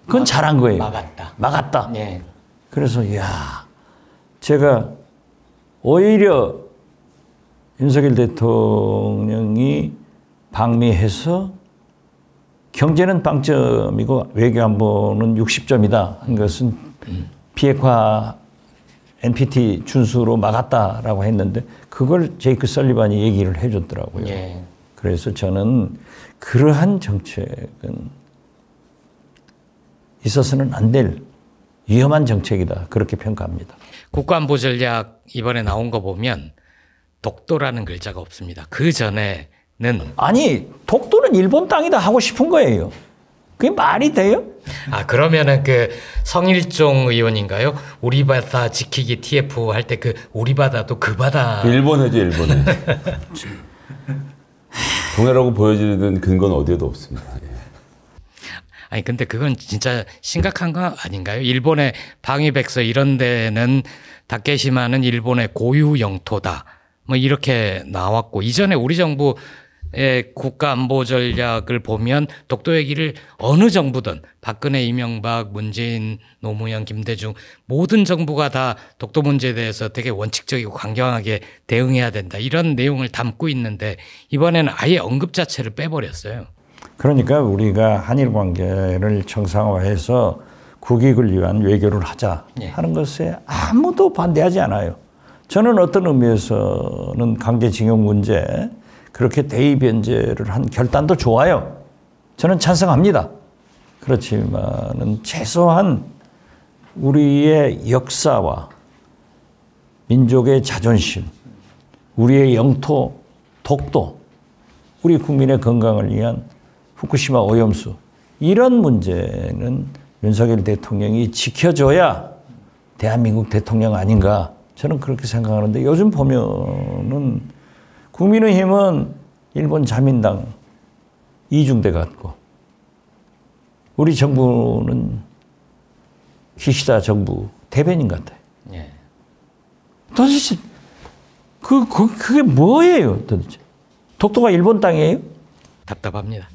그건 잘한 거예요. 막았다. 예. 그래서 야, 제가 오히려 윤석열 대통령이 방미해서 경제는 빵점이고 외교안보는 60점이다 한 것은 비핵화 NPT 준수로 막았다라고 했는데 그걸 제이크 설리반이 얘기를 해줬더라고요. 예. 그래서 저는 그러한 정책은 있어서는 안 될 위험한 정책이다. 그렇게 평가합니다. 국가안보 전략 이번에 나온 거 보면 독도라는 글자가 없습니다. 그 전에는 아니 독도는 일본 땅이다 하고 싶은 거예요. 그게 말이 돼요? 아 그러면은 그 성일종 의원인가요? 우리 바다 지키기 TF 할 때 그 우리 바다도 그 바다. 일본해죠, 일본해. 동해라고 보여지는 근거는 어디에도 없습니다. 예. 아니 근데 그건 진짜 심각한 거 아닌가요? 일본의 방위백서 이런 데는 다케시마는 일본의 고유 영토다. 뭐 이렇게 나왔고 이전에 우리 정부의 국가안보 전략을 보면 독도 얘기를 어느 정부든 박근혜, 이명박, 문재인, 노무현, 김대중 모든 정부가 다 독도 문제에 대해서 되게 원칙적이고 강경하게 대응해야 된다. 이런 내용을 담고 있는데 이번에는 아예 언급 자체를 빼버렸어요. 그러니까 우리가 한일 관계를 정상화해서 국익을 위한 외교를 하자 하는 것에 아무도 반대하지 않아요. 저는 어떤 의미에서는 강제징용 문제 그렇게 대의변제를 한 결단도 좋아요. 저는 찬성합니다. 그렇지만은 최소한 우리의 역사와 민족의 자존심, 우리의 영토, 독도, 우리 국민의 건강을 위한 후쿠시마 오염수 이런 문제는 윤석열 대통령이 지켜줘야 대한민국 대통령 아닌가 저는 그렇게 생각하는데 요즘 보면은 국민의힘은 일본 자민당 이중대 같고 우리 정부는 기시다 정부 대변인 같아요. 예. 도대체 그게 뭐예요 도대체? 독도가 일본 땅이에요? 답답합니다.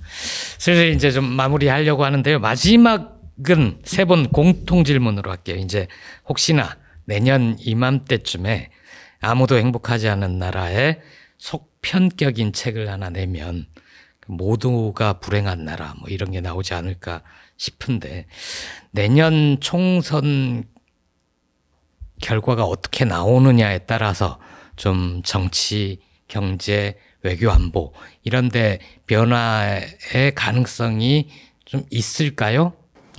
슬슬 이제 좀 마무리하려고 하는데요. 마지막은 세 번 공통 질문으로 할게요. 이제 혹시나 내년 이맘때쯤에 아무도 행복하지 않은 나라에 속편격인 책을 하나 내면 모두가 불행한 나라 뭐 이런 게 나오지 않을까 싶은데 내년 총선 결과가 어떻게 나오느냐에 따라서 좀 정치, 경제, 외교 안보 이런 데 변화의 가능성이 좀 있을까요?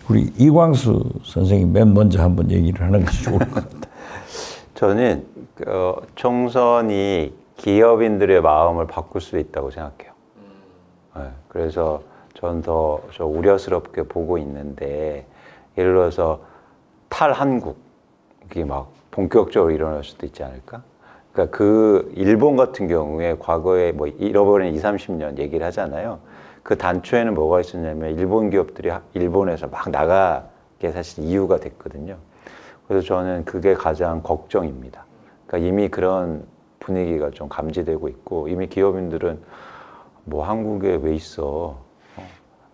우리 이광수 선생님 맨 먼저 한번 얘기를 하는 것이 좋을 것 같아요. 저는 총선이 기업인들의 마음을 바꿀 수 있다고 생각해요. 네, 그래서 전 더 우려스럽게 보고 있는데 예를 들어서 탈한국이 막 본격적으로 일어날 수도 있지 않을까? 그러니까 그 일본 같은 경우에 과거에 뭐 잃어버린 20, 30년 얘기를 하잖아요. 그 단초에는 뭐가 있었냐면 일본 기업들이 일본에서 막 나가게 사실 이유가 됐거든요. 그래서 저는 그게 가장 걱정입니다. 그러니까 이미 그런 분위기가 좀 감지되고 있고 이미 기업인들은 뭐 한국에 왜 있어?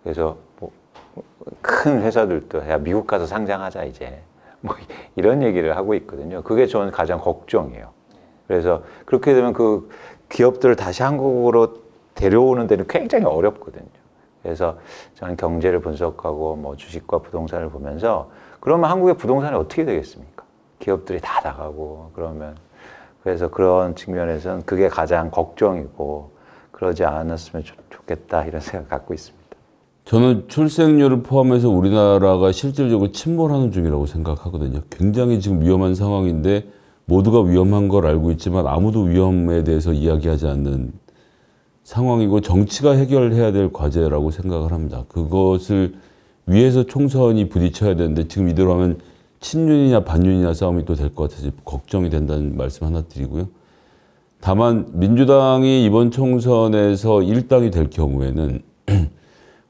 그래서 뭐 큰 회사들도 야 미국 가서 상장하자 이제 뭐 이런 얘기를 하고 있거든요. 그게 저는 가장 걱정이에요. 그래서 그렇게 되면 그 기업들을 다시 한국으로 데려오는 데는 굉장히 어렵거든요. 그래서 저는 경제를 분석하고 뭐 주식과 부동산을 보면서 그러면 한국의 부동산이 어떻게 되겠습니까? 기업들이 다 나가고 그러면 그래서 그런 측면에서는 그게 가장 걱정이고 그러지 않았으면 좋겠다 이런 생각 갖고 있습니다. 저는 출생률을 포함해서 우리나라가 실질적으로 침몰하는 중이라고 생각하거든요. 굉장히 지금 위험한 상황인데 모두가 위험한 걸 알고 있지만 아무도 위험에 대해서 이야기하지 않는 상황이고 정치가 해결해야 될 과제라고 생각을 합니다. 그것을 위해서 총선이 부딪혀야 되는데 지금 이대로 하면 친윤이냐 반윤이냐 싸움이 또 될 것 같아서 걱정이 된다는 말씀 하나 드리고요. 다만 민주당이 이번 총선에서 1당이 될 경우에는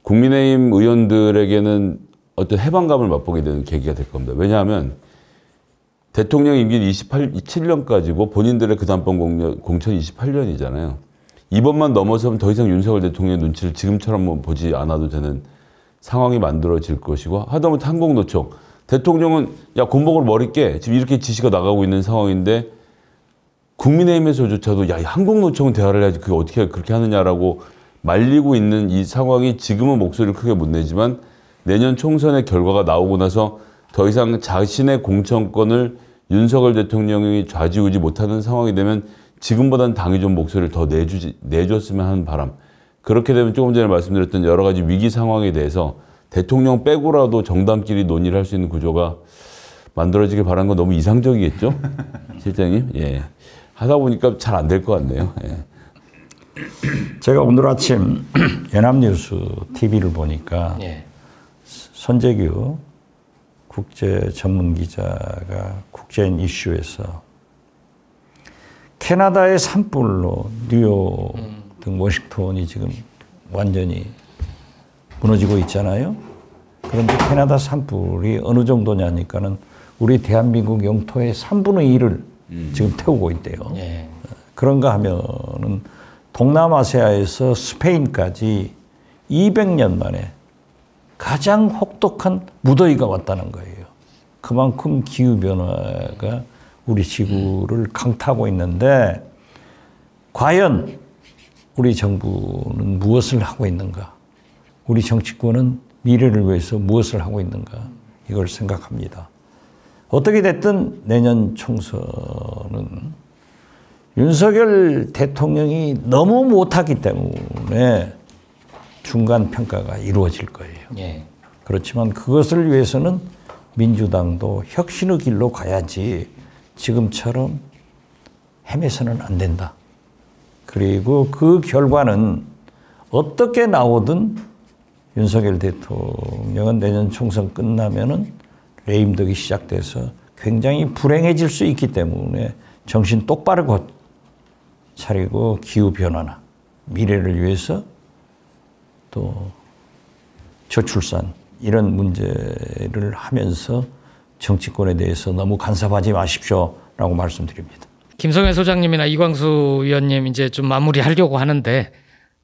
국민의힘 의원들에게는 어떤 해방감을 맛보게 되는 계기가 될 겁니다. 왜냐하면 대통령 임기는 27년까지고 본인들의 그 다음번 공천 28년이잖아요. 이번만 넘어서면 더 이상 윤석열 대통령의 눈치를 지금처럼 뭐 보지 않아도 되는 상황이 만들어질 것이고 하다못해 한국노총 대통령은 야 곤봉으로 머리 깨 지금 이렇게 지시가 나가고 있는 상황인데 국민의힘에서조차도 야 한국노총은 대화를 해야지 그게 어떻게 그렇게 하느냐라고 말리고 있는 이 상황이 지금은 목소리를 크게 못 내지만 내년 총선의 결과가 나오고 나서 더 이상 자신의 공천권을 윤석열 대통령이 좌지우지 못하는 상황이 되면 지금보다는 당이 좀 목소리를 더 내줬으면 하는 바람. 그렇게 되면 조금 전에 말씀드렸던 여러 가지 위기 상황에 대해서 대통령 빼고라도 정당끼리 논의를 할 수 있는 구조가 만들어지길 바라는 건 너무 이상적이겠죠? 실장님? 예. 하다 보니까 잘 안 될 것 같네요. 예. 제가 오늘 아침 연합뉴스 TV를 보니까 예. 손재규 국제 전문 기자가 국제인 이슈에서 캐나다의 산불로 뉴욕 등 워싱턴이 지금 완전히 무너지고 있잖아요. 그런데 캐나다 산불이 어느 정도냐니까는 우리 대한민국 영토의 3분의 1을 지금 태우고 있대요. 예. 그런가 하면은 동남아시아에서 스페인까지 200년 만에 가장 혹독한 무더위가 왔다는 거예요. 그만큼 기후변화가 우리 지구를 강타하고 있는데 과연 우리 정부는 무엇을 하고 있는가? 우리 정치권은 미래를 위해서 무엇을 하고 있는가? 이걸 생각합니다. 어떻게 됐든 내년 총선은 윤석열 대통령이 너무 못하기 때문에 중간 평가가 이루어질 거예요. 예. 그렇지만 그것을 위해서는 민주당도 혁신의 길로 가야지 지금처럼 헤매서는 안 된다. 그리고 그 결과는 어떻게 나오든 윤석열 대통령은 내년 총선 끝나면은 레임덕이 시작돼서 굉장히 불행해질 수 있기 때문에 정신 똑바로 차리고 기후변화나 미래를 위해서 또 저출산 이런 문제를 하면서 정치권에 대해서 너무 간섭하지 마십시오라고 말씀드립니다. 김성회 소장님이나 이광수 의원님 이제 좀 마무리하려고 하는데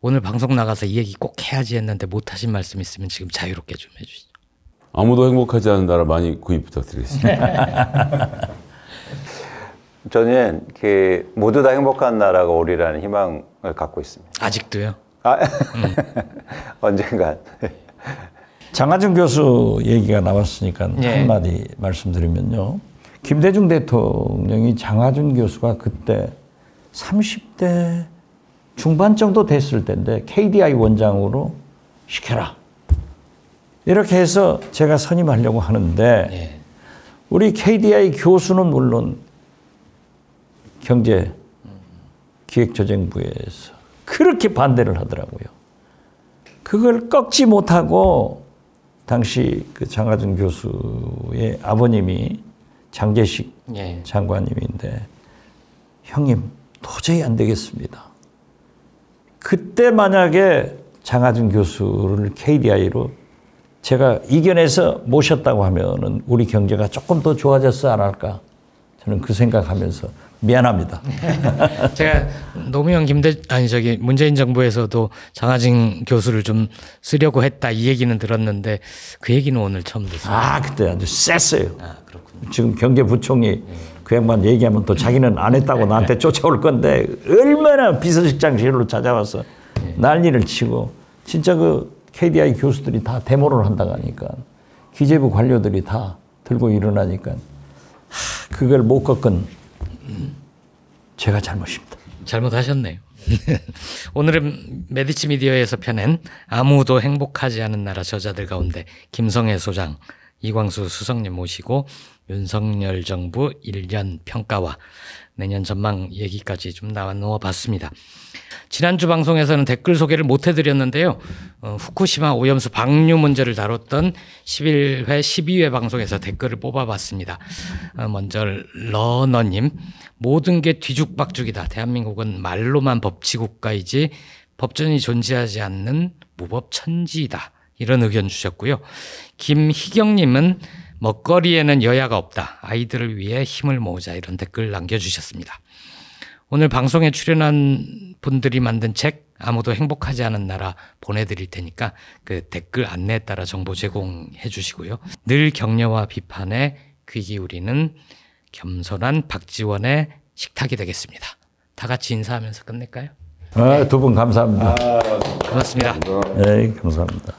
오늘 방송 나가서 이 얘기 꼭 해야지 했는데 못하신 말씀 있으면 지금 자유롭게 좀 해주시죠. 아무도 행복하지 않은 나라 많이 구입 부탁드리겠습니다. 저는 그 모두 다 행복한 나라가 오리라는 희망을 갖고 있습니다. 아직도요? 언젠간. 장하준 교수 얘기가 나왔으니까 예. 한마디 말씀드리면요. 김대중 대통령이 장하준 교수가 그때 30대 중반 정도 됐을 때인데 KDI 원장으로 시켜라. 이렇게 해서 제가 선임하려고 하는데 예. 우리 KDI 교수는 물론 경제기획조정부에서 그렇게 반대를 하더라고요. 그걸 꺾지 못하고 당시 그 장하준 교수의 아버님이 장제식 예. 장관님인데 형님 도저히 안 되겠습니다. 그때 만약에 장하준 교수를 KDI로 제가 이겨내서 모셨다고 하면은 우리 경제가 조금 더 좋아졌어 안 할까? 저는 그 생각하면서 미안합니다. 제가 노무현 문재인 정부에서도 장하진 교수를 좀 쓰려고 했다 이 얘기는 들었는데 그 얘기는 오늘 처음 듣습니다. 아 그때 아주 셌어요. 아, 그렇군요. 지금 경제부총리 그 양반 얘기하면 또 자기는 안 했다고 나한테 쫓아올 건데 얼마나 비서실장실로 찾아와서 난리를 치고 진짜 그 KDI 교수들이 다 데모를 한다고 하니까 기재부 관료들이 다 들고 일어나니까 그걸 못 겪은 제가 잘못입니다. 잘못하셨네요. 오늘은 메디치 미디어에서 펴낸 아무도 행복하지 않은 나라 저자들 가운데 김성애 소장, 이광수 수석님 모시고 윤석열 정부 1년 평가와 내년 전망 얘기까지 좀 나누어 봤습니다. 지난주 방송에서는 댓글 소개를 못 해드렸는데요. 후쿠시마 오염수 방류 문제를 다뤘던 11회, 12회 방송에서 댓글을 뽑아봤습니다. 먼저 러너님, 모든 게 뒤죽박죽이다. 대한민국은 말로만 법치국가이지 법전이 존재하지 않는 무법천지이다. 이런 의견 주셨고요. 김희경님은 먹거리에는 여야가 없다. 아이들을 위해 힘을 모으자. 이런 댓글 남겨주셨습니다. 오늘 방송에 출연한 분들이 만든 책 아무도 행복하지 않은 나라 보내드릴 테니까 그 댓글 안내에 따라 정보 제공해 주시고요. 늘 격려와 비판에 귀 기울이는 겸손한 박지원의 식탁이 되겠습니다. 다 같이 인사하면서 끝낼까요? 두 분 감사합니다. 고맙습니다. 네, 감사합니다.